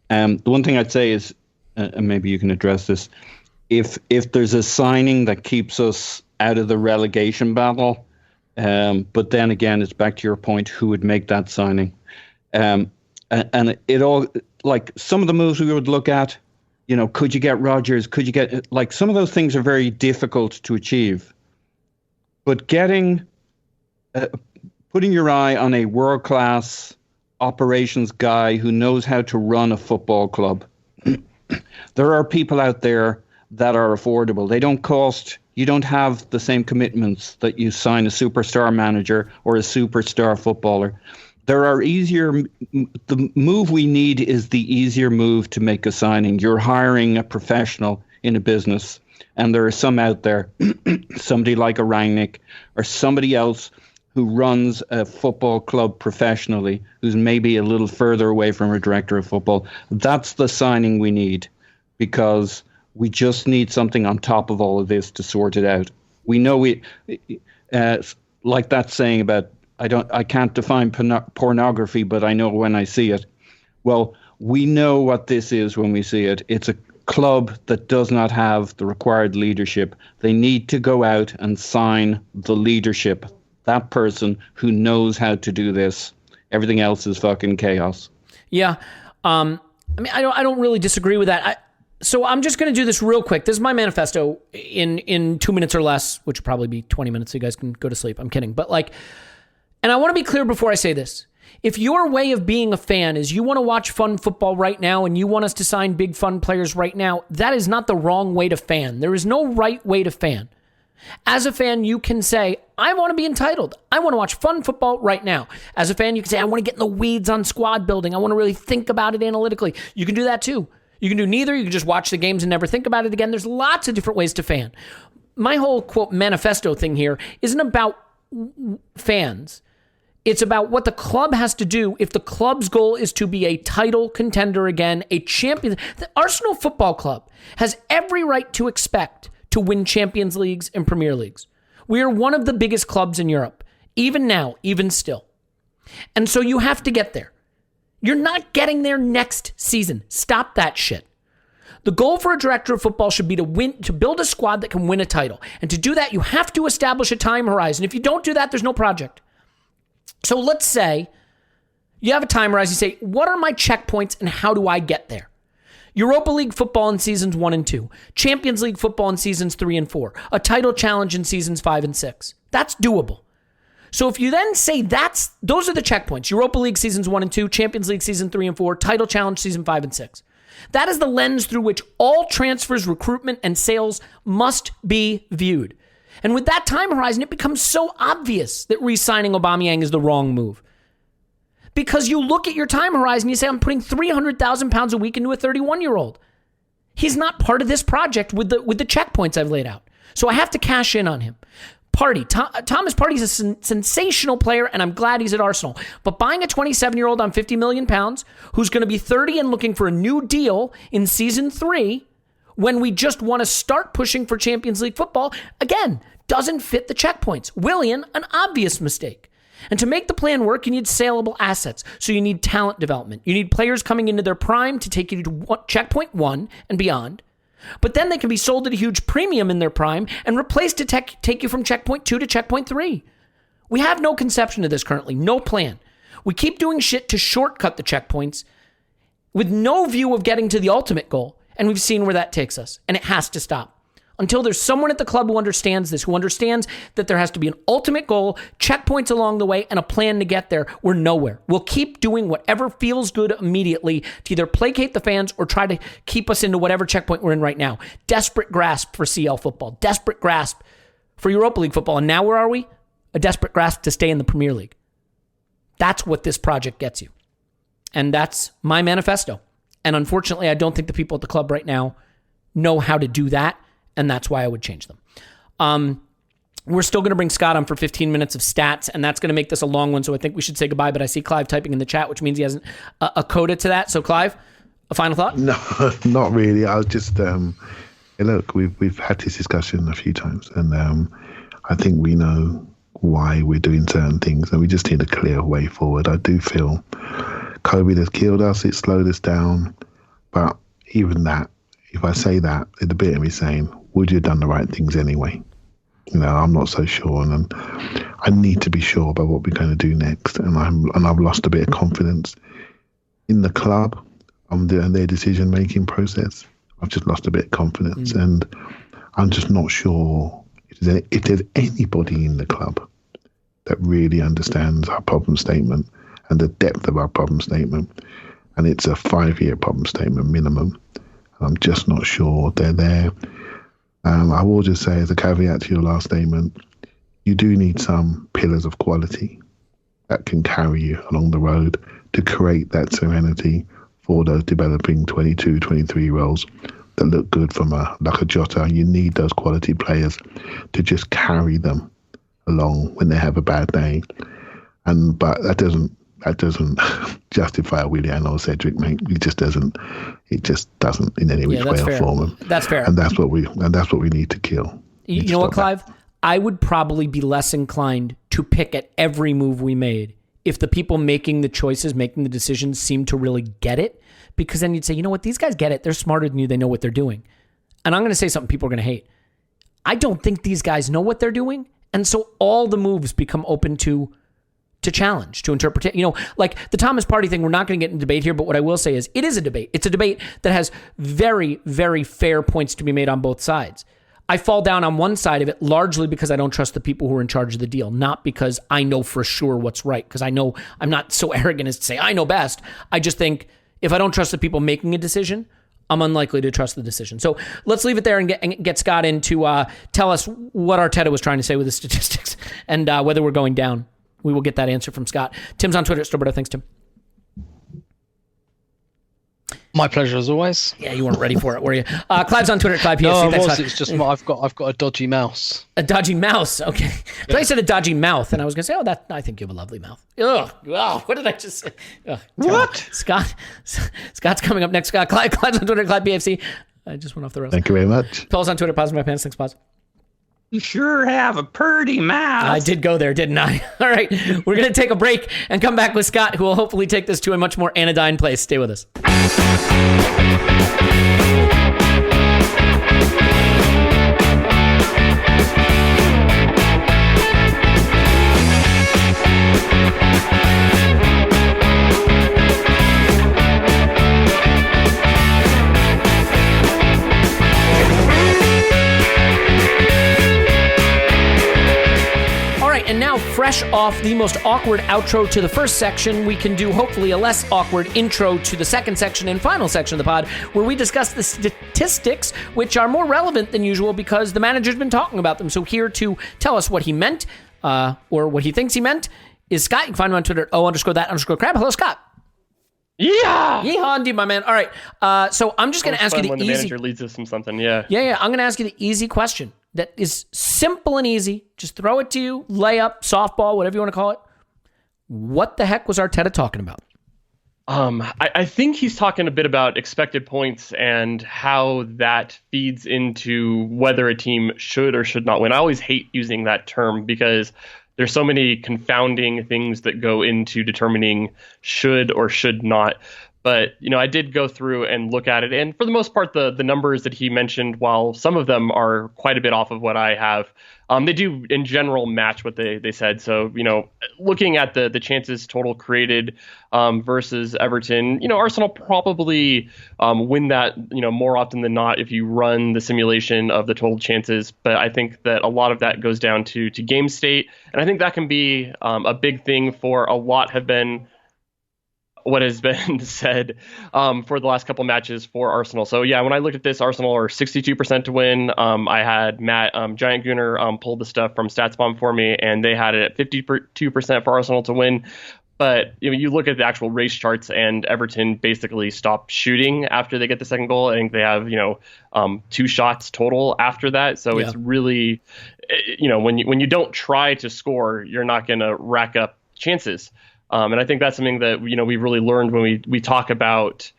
The one thing I'd say is, and maybe you can address this, if there's a signing that keeps us out of the relegation battle, but then again, it's back to your point, who would make that signing? And it all, like some of the moves we would look at, could you get Rodgers? Could you get, like, some of those things are very difficult to achieve. But putting your eye on a world-class operations guy who knows how to run a football club, there are people out there that are affordable. They don't cost you don't have the same commitments that you sign a superstar manager or a superstar footballer. There are the move we need is the easier move to make a signing. You're hiring a professional in a business, and there are some out there, somebody like a Rangnick or somebody else who runs a football club professionally, who's maybe a little further away from a director of football. That's the signing we need, because we just need something on top of all of this to sort it out. We know like that saying about, I can't define pornography, but I know when I see it. Well, we know what this is when we see it. It's a club that does not have the required leadership. They need to go out and sign the leadership, that person who knows how to do this. Everything else is fucking chaos. Yeah. I mean, I don't really disagree with that. So I'm just going to do this real quick. This is my manifesto in 2 minutes or less, which will probably be 20 minutes so you guys can go to sleep. I'm kidding. But and I want to be clear before I say this. If your way of being a fan is you want to watch fun football right now and you want us to sign big fun players right now, that is not the wrong way to fan. There is no right way to fan. As a fan, you can say, I want to be entitled. I want to watch fun football right now. As a fan, you can say, I want to get in the weeds on squad building. I want to really think about it analytically. You can do that too. You can do neither. You can just watch the games and never think about it again. There's lots of different ways to fan. My whole, quote, manifesto thing here isn't about fans. It's about what the club has to do if the club's goal is to be a title contender again, a champion. The Arsenal Football Club has every right to expect to win Champions Leagues and Premier Leagues. We are one of the biggest clubs in Europe, even now, even still. And so you have to get there. You're not getting there next season. Stop that shit. The goal for a director of football should be to build a squad that can win a title. And to do that, you have to establish a time horizon. If you don't do that, there's no project. So let's say you have a time horizon. You say, what are my checkpoints and how do I get there? Europa League football in seasons 1 and 2. Champions League football in seasons 3 and 4. A title challenge in seasons 5 and 6. That's doable. So if you then say those are the checkpoints, Europa League seasons 1 and 2, Champions League season 3 and 4, title challenge season 5 and 6. That is the lens through which all transfers, recruitment, and sales must be viewed. And with that time horizon, it becomes so obvious that re-signing Aubameyang is the wrong move. Because you look at your time horizon, you say, I'm putting £300,000 a week into a 31-year-old. He's not part of this project with the checkpoints I've laid out. So I have to cash in on him. Thomas Partey's a sensational player, and I'm glad he's at Arsenal. But buying a 27-year-old on £50 million, who's going to be 30 and looking for a new deal in season 3, when we just want to start pushing for Champions League football, again, doesn't fit the checkpoints. Willian, an obvious mistake. And to make the plan work, you need saleable assets. So you need talent development. You need players coming into their prime to take you to checkpoint 1 and beyond. But then they can be sold at a huge premium in their prime and replaced to take you from checkpoint 2 to checkpoint 3. We have no conception of this currently, no plan. We keep doing shit to shortcut the checkpoints with no view of getting to the ultimate goal. And we've seen where that takes us. And it has to stop. Until there's someone at the club who understands this, who understands that there has to be an ultimate goal, checkpoints along the way, and a plan to get there, we're nowhere. We'll keep doing whatever feels good immediately to either placate the fans or try to keep us into whatever checkpoint we're in right now. Desperate grasp for CL football. Desperate grasp for Europa League football. And now where are we? A desperate grasp to stay in the Premier League. That's what this project gets you. And that's my manifesto. And unfortunately, I don't think the people at the club right now know how to do that. And that's why I would change them. We're still going to bring Scott on for 15 minutes of stats, and that's going to make this a long one, so I think we should say goodbye, but I see Clive typing in the chat, which means he has a coda to that. So, Clive, a final thought? No, not really. I'll just, look, we've had this discussion a few times, and I think we know why we're doing certain things, and we just need a clear way forward. I do feel COVID has killed us, it slowed us down, but even that, if I say that, there's a bit of me saying, would you have done the right things anyway? I'm not so sure, and I need to be sure about what we're going to do next. And I've lost a bit of confidence in the club and their decision-making process. I've just lost a bit of confidence, and I'm just not sure if there's anybody in the club that really understands our problem statement and the depth of our problem statement. And it's a 5-year problem statement minimum. I'm just not sure they're there. I will just say, as a caveat to your last statement, you do need some pillars of quality that can carry you along the road to create that serenity for those developing 22, 23-year-olds that look good from like a Jota. You need those quality players to just carry them along when they have a bad day. But that doesn't justify Willian or Cedric, mate. It just doesn't in any which way or form. That's fair. And that's what we need to kill. You know what, Clive? I would probably be less inclined to pick at every move we made if the people making the choices, making the decisions seem to really get it, because then you'd say, you know what, these guys get it. They're smarter than you. They know what they're doing. And I'm going to say something people are going to hate. I don't think these guys know what they're doing. And so all the moves become open to challenge, to interpret. You know, like the Thomas Partey thing, we're not going to get into debate here, but what I will say is it is a debate. It's a debate that has very, very fair points to be made on both sides. I fall down on one side of it largely because I don't trust the people who are in charge of the deal, not because I know for sure what's right, because I know I'm not so arrogant as to say I know best. I just think if I don't trust the people making a decision, I'm unlikely to trust the decision. So let's leave it there and get Scott in to tell us what Arteta was trying to say with the statistics and whether we're going down. We will get that answer from Scott. Tim's on Twitter at Roberto. Thanks, Tim. My pleasure as always. Yeah, you weren't ready for it, were you? Clive's on Twitter at Clive PFC. No, I Thanks, was. Clive. It's just I've got a dodgy mouse. A dodgy mouse. Okay. Yeah. But I said a dodgy mouth, and I was going to say, I think you have a lovely mouth. Ugh. Wow. What did I just say? Ugh, what? Scott's coming up next. Clive's on Twitter at Clive PFC. I just went off the rails. Thank you very much. Paul's on Twitter. Pause my pants. Thanks, pause. You sure have a purty mouth. I did go there, didn't I? All right. We're going to take a break and come back with Scott, who will hopefully take this to a much more anodyne place. Stay with us. And now, fresh off the most awkward outro to the first section, we can do hopefully a less awkward intro to the second section and final section of the pod, where we discuss the statistics, which are more relevant than usual because the manager's been talking about them. So here to tell us what he meant, or what he thinks he meant, is Scott. You can find him on Twitter at _that_crab. Hello, Scott. Yeah. Yeehaw, indeed, my man. All right. So I'm just going to ask you the when easy. The manager leads us from something. Yeah. Yeah. I'm going to ask you the easy question that is simple and easy. Just throw it to you, layup, softball, whatever you want to call it. What the heck was Arteta talking about? I think he's talking a bit about expected points and how that feeds into whether a team should or should not win. I always hate using that term because there's so many confounding things that go into determining should or should not. But, I did go through and look at it. And for the most part, the numbers that he mentioned, while some of them are quite a bit off of what I have, they do in general match what they said. So, looking at the chances total created versus Everton, Arsenal probably win that, more often than not if you run the simulation of the total chances. But I think that a lot of that goes down to game state. And I think that can be a big thing for a lot have been what has been said for the last couple matches for Arsenal. So yeah, when I looked at this, Arsenal are 62% to win. I had Matt Giant Gooner pull the stuff from StatsBomb for me, and they had it at 52% for Arsenal to win. But you look at the actual race charts, and Everton basically stopped shooting after they get the second goal. I think they have 2 shots total after that. So It's really when you don't try to score, you're not going to rack up chances. And I think that's something that we've really learned when we talk about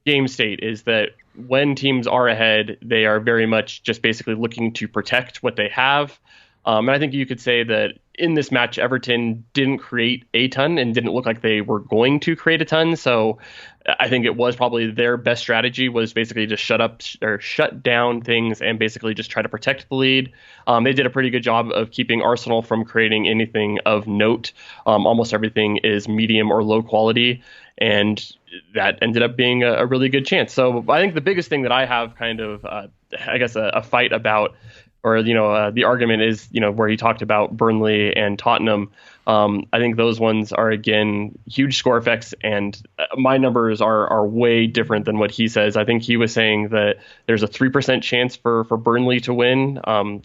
game state, is that when teams are ahead, they are very much just basically looking to protect what they have. And I think you could say that in this match, Everton didn't create a ton and didn't look like they were going to create a ton. So I think it was probably their best strategy was basically just shut down things and basically just try to protect the lead. They did a pretty good job of keeping Arsenal from creating anything of note. Almost everything is medium or low quality, and that ended up being a really good chance. So I think the biggest thing that I have kind of, a fight about or the argument is where he talked about Burnley and Tottenham. I think those ones are again huge score effects, and my numbers are way different than what he says. I think he was saying that there's a 3% chance for Burnley to win,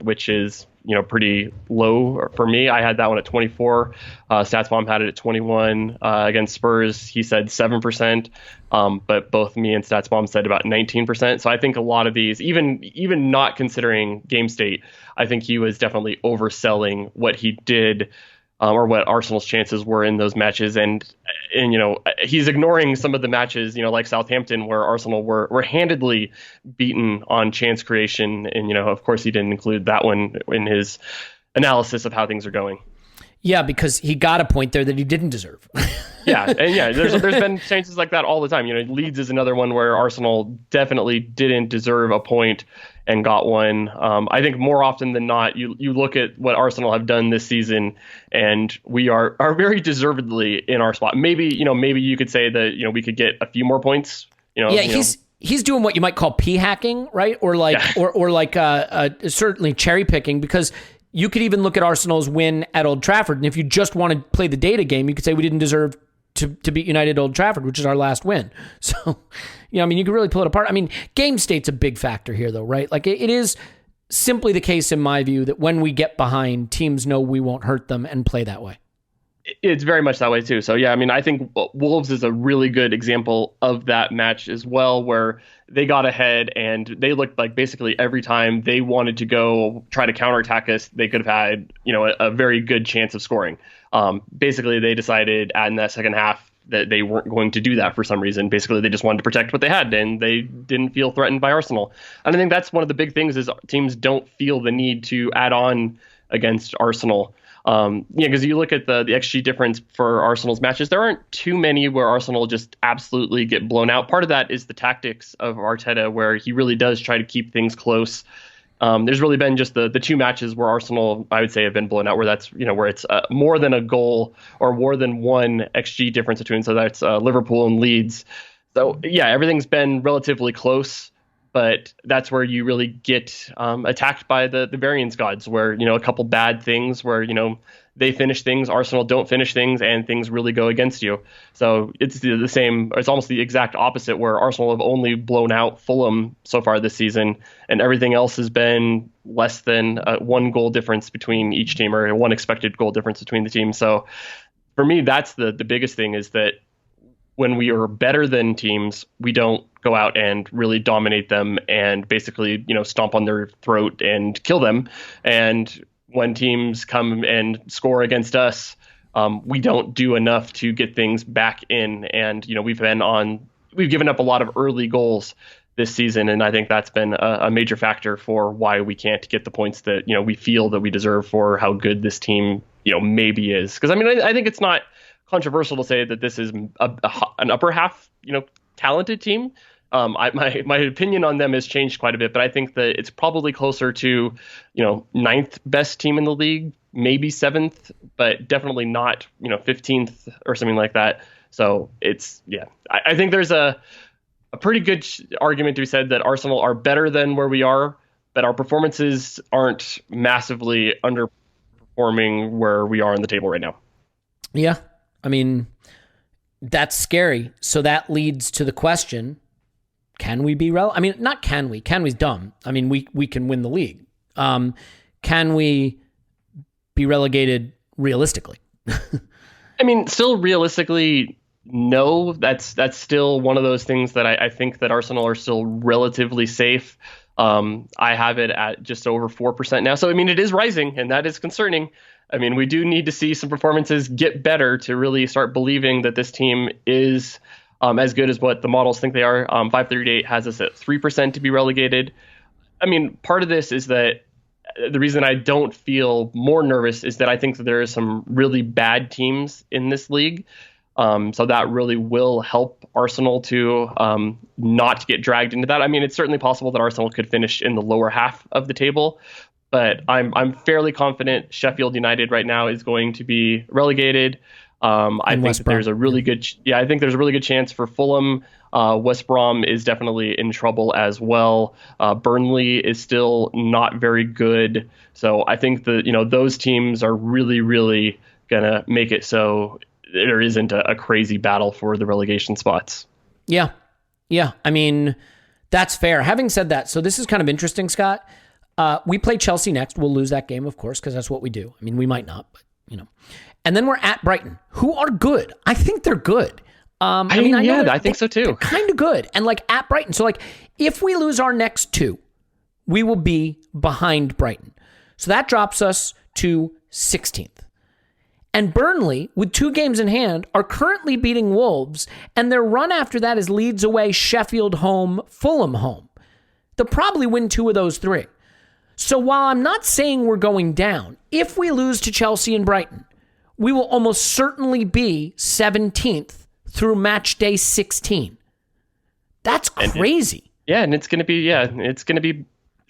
which is pretty low for me. I had that one at 24. StatsBomb had it at 21. Against Spurs, he said 7%, but both me and StatsBomb said about 19%. So I think a lot of these, even not considering game state, I think he was definitely overselling what he did. Or what Arsenal's chances were in those matches, and he's ignoring some of the matches, like Southampton, where Arsenal were handedly beaten on chance creation, and of course he didn't include that one in his analysis of how things are going. Yeah, because he got a point there that he didn't deserve. There's been chances like that all the time. Leeds is another one where Arsenal definitely didn't deserve a point and got one. I think more often than not, you look at what Arsenal have done this season, and we are very deservedly in our spot. Maybe you could say that we could get a few more points. He's doing what you might call p hacking, right? Or certainly cherry picking, because you could even look at Arsenal's win at Old Trafford, and if you just want to play the data game, you could say we didn't deserve to beat United at Old Trafford, which is our last win. So, you can really pull it apart. Game state's a big factor here, though, right? Like, it is simply the case, in my view, that when we get behind, teams know we won't hurt them and play that way. It's very much that way, too. So, I think Wolves is a really good example of that match as well, where they got ahead and they looked like basically every time they wanted to go try to counterattack us, they could have had, a very good chance of scoring. Basically, they decided in that second half that they weren't going to do that for some reason. Basically, they just wanted to protect what they had, and they didn't feel threatened by Arsenal. And I think that's one of the big things is teams don't feel the need to add on against Arsenal. Because you look at the XG difference for Arsenal's matches, there aren't too many where Arsenal just absolutely get blown out. Part of that is the tactics of Arteta, where he really does try to keep things close. There's really been just the two matches where Arsenal, I would say, have been blown out, where that's where it's more than a goal or more than one XG difference between. So that's Liverpool and Leeds. So everything's been relatively close. But that's where you really get attacked by the variance gods, where, a couple bad things where, they finish things, Arsenal don't finish things, and things really go against you. So it's the same, it's almost the exact opposite, where Arsenal have only blown out Fulham so far this season, and everything else has been less than one goal difference between each team, or one expected goal difference between the teams. So for me, that's the biggest thing, is that when we are better than teams, we don't go out and really dominate them and basically, stomp on their throat and kill them. And when teams come and score against us, we don't do enough to get things back in. And, we've given up a lot of early goals this season. And I think that's been a major factor for why we can't get the points that, we feel that we deserve for how good this team, maybe is. Because, I think it's not controversial to say that this is an upper half, talented team. My opinion on them has changed quite a bit, but I think that it's probably closer to, ninth best team in the league, maybe seventh, but definitely not, 15th or something like that. So it's, I think there's a pretty good argument to be said that Arsenal are better than where we are, but our performances aren't massively underperforming where we are on the table right now. Yeah. That's scary. So that leads to the question, can we be not can we? Can we's dumb. We can win the league. Can we be relegated realistically? Still realistically, no. That's still one of those things that I think that Arsenal are still relatively safe. I have it at just over 4% now. So, it is rising, and that is concerning. We do need to see some performances get better to really start believing that this team is as good as what the models think they are. 538 has us at 3% to be relegated. Part of this is that the reason I don't feel more nervous is that I think that there are some really bad teams in this league. So that really will help Arsenal to not get dragged into that. It's certainly possible that Arsenal could finish in the lower half of the table, but I'm fairly confident Sheffield United right now is going to be relegated. I think that there's a really good chance for Fulham. West Brom is definitely in trouble as well. Burnley is still not very good. So I think that, those teams are really, really going to make it so there isn't a crazy battle for the relegation spots. Yeah. I mean, that's fair. Having said that, so this is kind of interesting, Scott. We play Chelsea next. We'll lose that game, of course, because that's what we do. I mean, we might not, but, And then we're at Brighton, who are good. I think they're good. I think so too. They're kind of good. And at Brighton. So if we lose our next two, we will be behind Brighton. So that drops us to 16th. And Burnley, with 2 games in hand, are currently beating Wolves. And their run after that is Leeds away, Sheffield home, Fulham home. They'll probably win 2 of those 3. So while I'm not saying we're going down, if we lose to Chelsea and Brighton, we will almost certainly be 17th through match day 16. That's crazy. And it's going to be,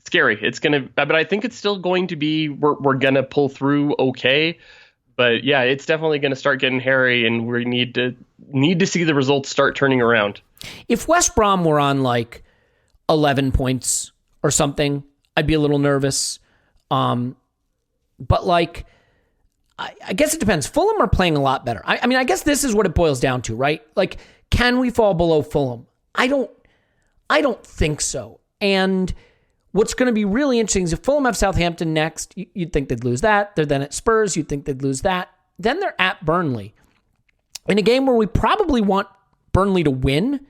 scary. But I think it's still going to be, we're going to pull through okay. But yeah, it's definitely going to start getting hairy, and we need to see the results start turning around. If West Brom were on 11 points or something, I'd be a little nervous. But I guess it depends. Fulham are playing a lot better. I mean, I guess this is what it boils down to, right? Can we fall below Fulham? I don't think so. And what's going to be really interesting is if Fulham have Southampton next, you'd think they'd lose that. They're then at Spurs, you'd think they'd lose that. Then they're at Burnley in a game where we probably want Burnley to win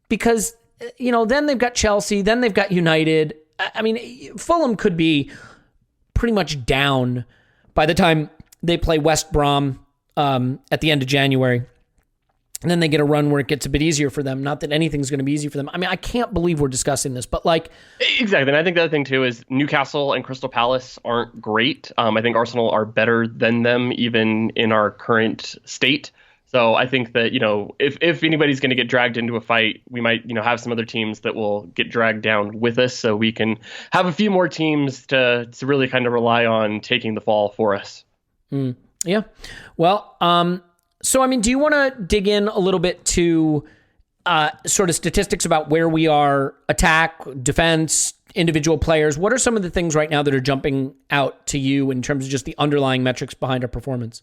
because, then they've got Chelsea, then they've got United. I mean, Fulham could be pretty much down by the time they play West Brom at the end of January. And then they get a run where it gets a bit easier for them. Not that anything's going to be easy for them. I mean, I can't believe we're discussing this, but Exactly. And I think the other thing, too, is Newcastle and Crystal Palace aren't great. I think Arsenal are better than them, even in our current state. So I think that, if anybody's going to get dragged into a fight, we might, have some other teams that will get dragged down with us so we can have a few more teams to really kind of rely on taking the fall for us. Yeah. Well, so, I mean, do you want to dig in a little bit to sort of statistics about where we are, attack, defense, individual players? What are some of the things right now that are jumping out to you in terms of just the underlying metrics behind our performance?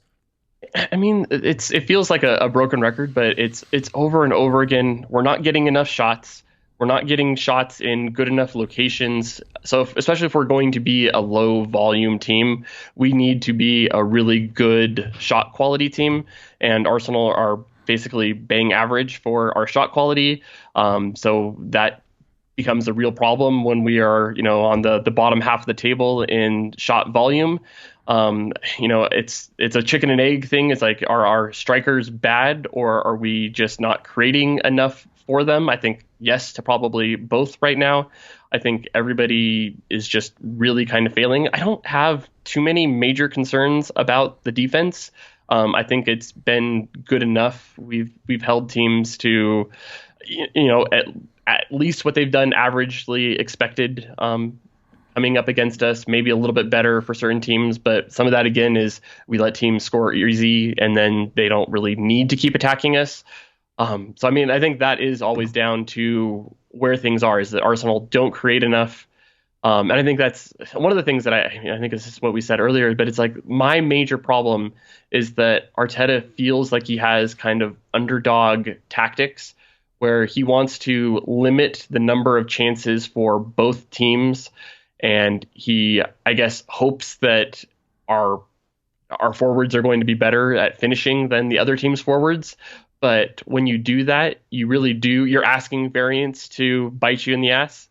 I mean, it feels like a broken record, but it's over and over again. We're not getting enough shots. We're not getting shots in good enough locations. So especially if we're going to be a low volume team, we need to be a really good shot quality team. And Arsenal are basically bang average for our shot quality. So that becomes a real problem when we are, on the bottom half of the table in shot volume. It's a chicken and egg thing. It's are our strikers bad, or are we just not creating enough for them? I think yes to probably both right now. I think everybody is just really kind of failing. I don't have too many major concerns about the defense. I think it's been good enough. We've held teams to, at least what they've done averagely expected. Coming up against us, maybe a little bit better for certain teams, but some of that again is we let teams score easy and then they don't really need to keep attacking us. So I mean, I think that is always down to where things are, is that Arsenal don't create enough. And I think that's one of the things that I think this is what we said earlier, but it's my major problem is that Arteta feels like he has kind of underdog tactics where he wants to limit the number of chances for both teams. And he, I guess, hopes that our forwards are going to be better at finishing than the other team's forwards. But when you do that, you're asking variance to bite you in the ass.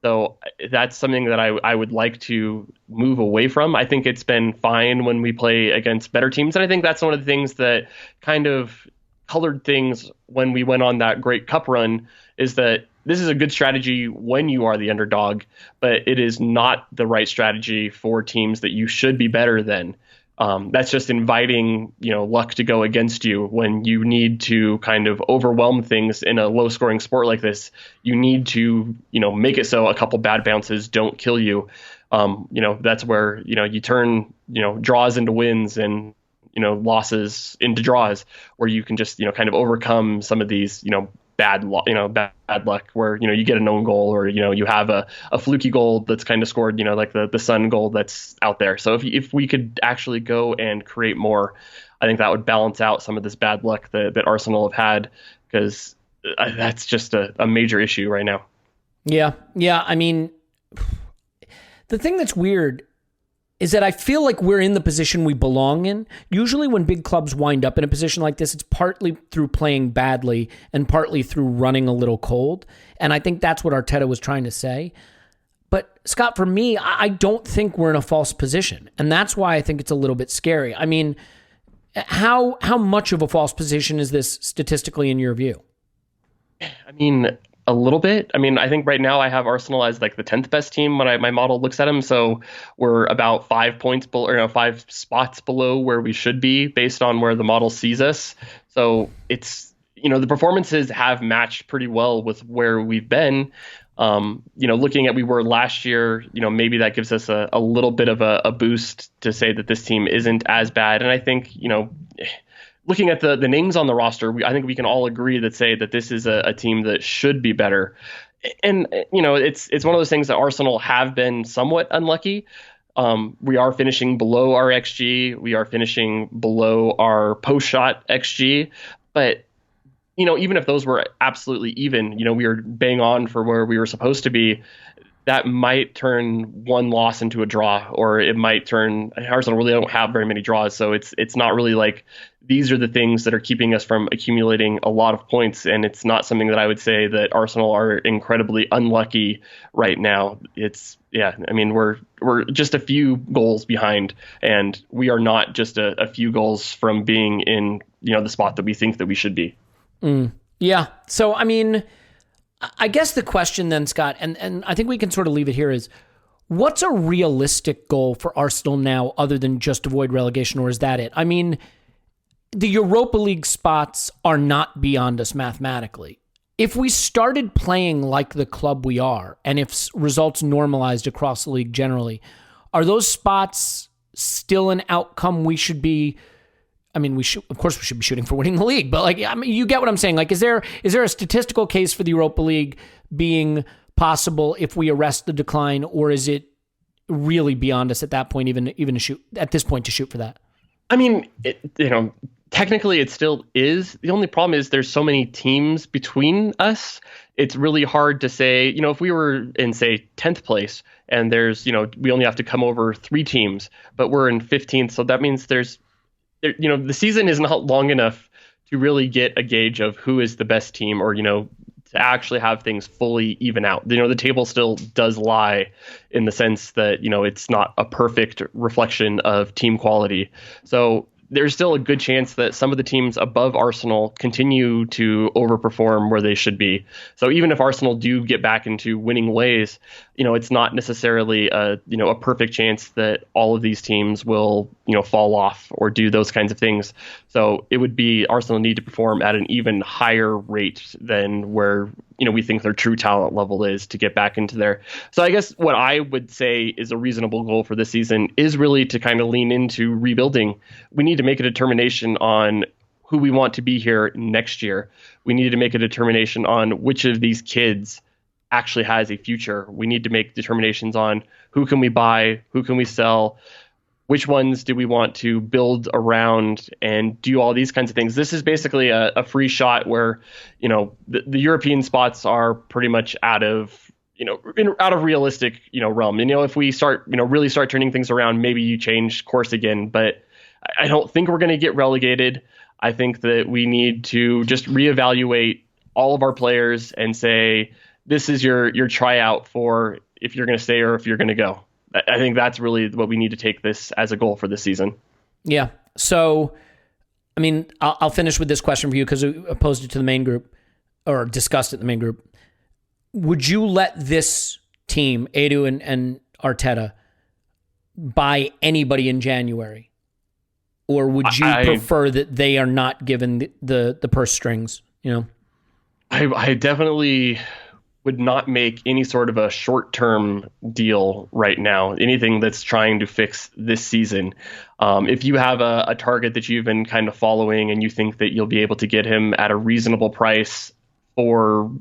So that's something that I would like to move away from. I think it's been fine when we play against better teams. And I think that's one of the things that kind of colored things when we went on that great cup run, is that this is a good strategy when you are the underdog, but it is not the right strategy for teams that you should be better than. That's just inviting, luck to go against you when you need to kind of overwhelm things in a low scoring sport like this. You need to, make it so a couple bad bounces don't kill you. That's where, you turn, draws into wins and, losses into draws, where you can just, kind of overcome some of these, bad luck where, you get an own goal, or, you have a fluky goal that's kind of scored, like the Sun goal that's out there. So if we could actually go and create more, I think that would balance out some of this bad luck that Arsenal have had, because that's just a major issue right now. Yeah. I mean, the thing that's weird is that I feel like we're in the position we belong in. Usually when big clubs wind up in a position like this, it's partly through playing badly and partly through running a little cold. And I think that's what Arteta was trying to say. But Scott, for me, I don't think we're in a false position. And that's why I think it's a little bit scary. I mean, how much of a false position is this statistically in your view? I mean, a little bit. I mean, I think right now I have Arsenal as like the 10th best team when my model looks at them. So we're about 5 points below, or 5 spots below where we should be based on where the model sees us. So it's, the performances have matched pretty well with where we've been. Looking at we were last year, maybe that gives us a little bit of a boost to say that this team isn't as bad. And I think, looking at the names on the roster, I think we can all agree that say that this is a team that should be better. And, it's one of those things that Arsenal have been somewhat unlucky. We are finishing below our XG. We are finishing below our post-shot XG. But, even if those were absolutely even, we were bang on for where we were supposed to be, that might turn one loss into a draw, or it might turn, Arsenal really don't have very many draws. So it's not really like these are the things that are keeping us from accumulating a lot of points. And it's not something that I would say that Arsenal are incredibly unlucky right now. We're just a few goals behind, and we are not just a few goals from being in, the spot that we think that we should be. Yeah. So, I mean, I guess the question then, Scott, and I think we can sort of leave it here, is what's a realistic goal for Arsenal now other than just avoid relegation, or is that it? I mean, the Europa League spots are not beyond us mathematically. If we started playing like the club we are, and if results normalized across the league generally, are those spots still an outcome we should be? I mean, of course we should be shooting for winning the league, but you get what I'm saying. Like, is there a statistical case for the Europa League being possible if we arrest the decline, or is it really beyond us at that point, even to shoot at this point to shoot for that? I mean, technically it still is. The only problem is there's so many teams between us. It's really hard to say, if we were in, say, 10th place and there's, we only have to come over 3 teams, but we're in 15th. So that means the season is not long enough to really get a gauge of who is the best team, or, to actually have things fully even out. The table still does lie in the sense that, it's not a perfect reflection of team quality. So there's still a good chance that some of the teams above Arsenal continue to overperform where they should be. So even if Arsenal do get back into winning ways, it's not necessarily a perfect chance that all of these teams will, fall off or do those kinds of things. So it would be Arsenal need to perform at an even higher rate than where, we think their true talent level is to get back into there. So I guess what I would say is a reasonable goal for this season is really to kind of lean into rebuilding. We need to make a determination on who we want to be here next year. We need to make a determination on which of these kids actually has a future. We need to make determinations on who can we buy, who can we sell, which ones do we want to build around, and do all these kinds of things. This is basically a free shot where, the European spots are pretty much out of realistic, realm. If we start, really start turning things around, maybe you change course again, but I don't think we're going to get relegated. I think that we need to just reevaluate all of our players and say, this is your tryout for if you're going to stay or if you're going to go. I think that's really what we need to take this as a goal for this season. Yeah. So, I mean, I'll finish with this question for you because I posed it to the main group, or discussed it in the main group. Would you let this team, Edu and Arteta, buy anybody in January? Or would you prefer that they are not given the purse strings? I definitely would not make any sort of a short-term deal right now, anything that's trying to fix this season. If you have a target that you've been kind of following and you think that you'll be able to get him at a reasonable price, for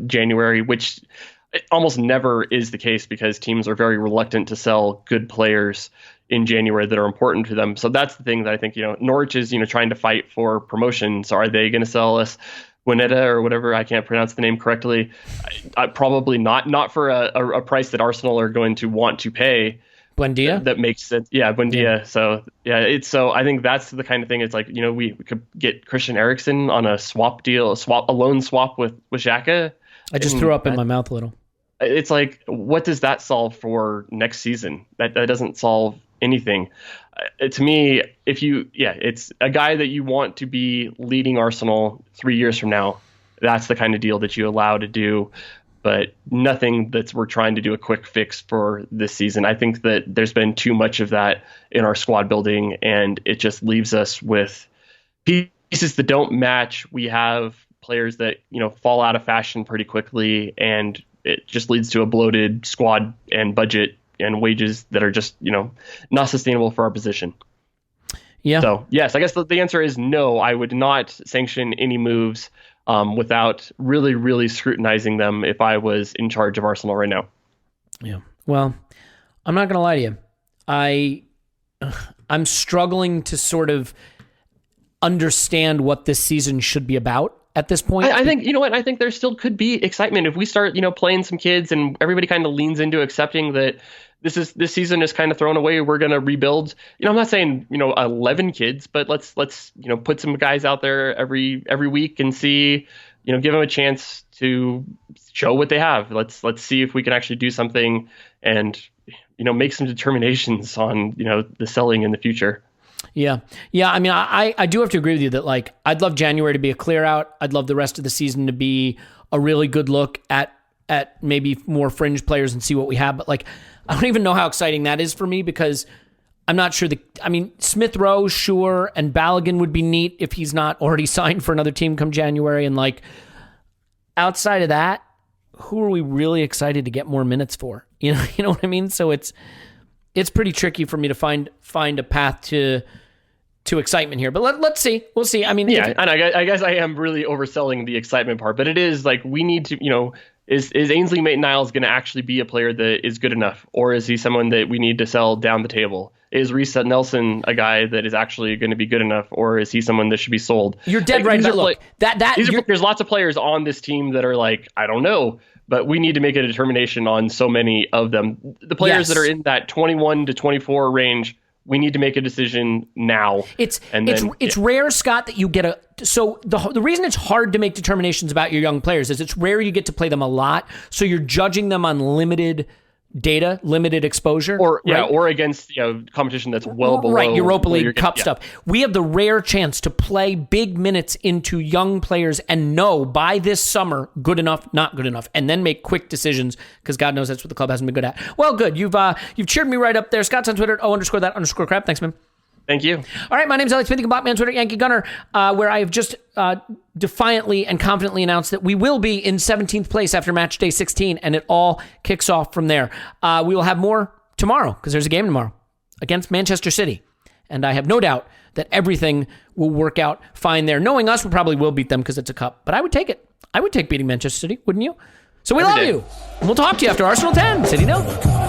January, which almost never is the case because teams are very reluctant to sell good players in January that are important to them. So that's the thing that I think, Norwich is, trying to fight for promotion. So are they going to sell us Wineta or whatever? I can't pronounce the name correctly. Probably not for a price that Arsenal are going to want to pay. Buendia? That makes sense. Yeah, Buendia. Yeah. So I think that's the kind of thing. It's like, we could get Christian Eriksen on a swap deal, a loan swap with Xhaka. I just threw up in my mouth a little. It's like, what does that solve for next season? That doesn't solve anything. To me, it's a guy that you want to be leading Arsenal 3 years from now. That's the kind of deal that you allow to do, but nothing we're trying to do a quick fix for this season. I think that there's been too much of that in our squad building, and it just leaves us with pieces that don't match. We have players that, fall out of fashion pretty quickly, and it just leads to a bloated squad and budget and wages that are just, not sustainable for our position. Yeah. So, yes, I guess the answer is no. I would not sanction any moves without really, really scrutinizing them if I was in charge of Arsenal right now. Yeah. Well, I'm not going to lie to you. I'm struggling to sort of understand what this season should be about at this point. I think, I think there still could be excitement if we start, playing some kids and everybody kind of leans into accepting that this season is kind of thrown away. We're going to rebuild. I'm not saying, 11 kids, but let's put some guys out there every week and see, give them a chance to show what they have. Let's see if we can actually do something and, make some determinations on, the selling in the future. Yeah. I mean, I do have to agree with you that I'd love January to be a clear out. I'd love the rest of the season to be a really good look at maybe more fringe players and see what we have. But I don't even know how exciting that is for me because I'm not sure Smith Rowe, sure. And Balogun would be neat if he's not already signed for another team come January. And outside of that, who are we really excited to get more minutes for? You know what I mean? So it's pretty tricky for me to find a path to excitement here, but let's see. We'll see. I mean, and I guess I am really overselling the excitement part, but it is we need to, is Ainsley Maitland-Niles going to actually be a player that is good enough, or is he someone that we need to sell down the table? Is Reece Nelson a guy that is actually going to be good enough, or is he someone that should be sold? You're dead right. Look, there's lots of players on this team that are I don't know. But we need to make a determination on so many of them. The players that are in that 21 to 24 range, we need to make a decision now. It's rare, Scott, that you get so the reason it's hard to make determinations about your young players is it's rare you get to play them a lot. So you're judging them on limited data, limited exposure, or right? or against competition that's well below Europa League Cup stuff. We have the rare chance to play big minutes into young players and know by this summer good enough, not good enough, and then make quick decisions because God knows that's what the club hasn't been good at. Well, good. You've cheered me right up there. Scott's on Twitter at _that_crap. Thanks, man. Thank you. All right, my name's Elliot Smith. You can bot me on Twitter, Yankee Gunner, where I have just defiantly and confidently announced that we will be in 17th place after match day 16, and it all kicks off from there. We will have more tomorrow, because there's a game tomorrow against Manchester City, and I have no doubt that everything will work out fine there. Knowing us, we probably will beat them because it's a cup, but I would take it. I would take beating Manchester City, wouldn't you? So we love you, and we'll talk to you after Arsenal 10, City 0.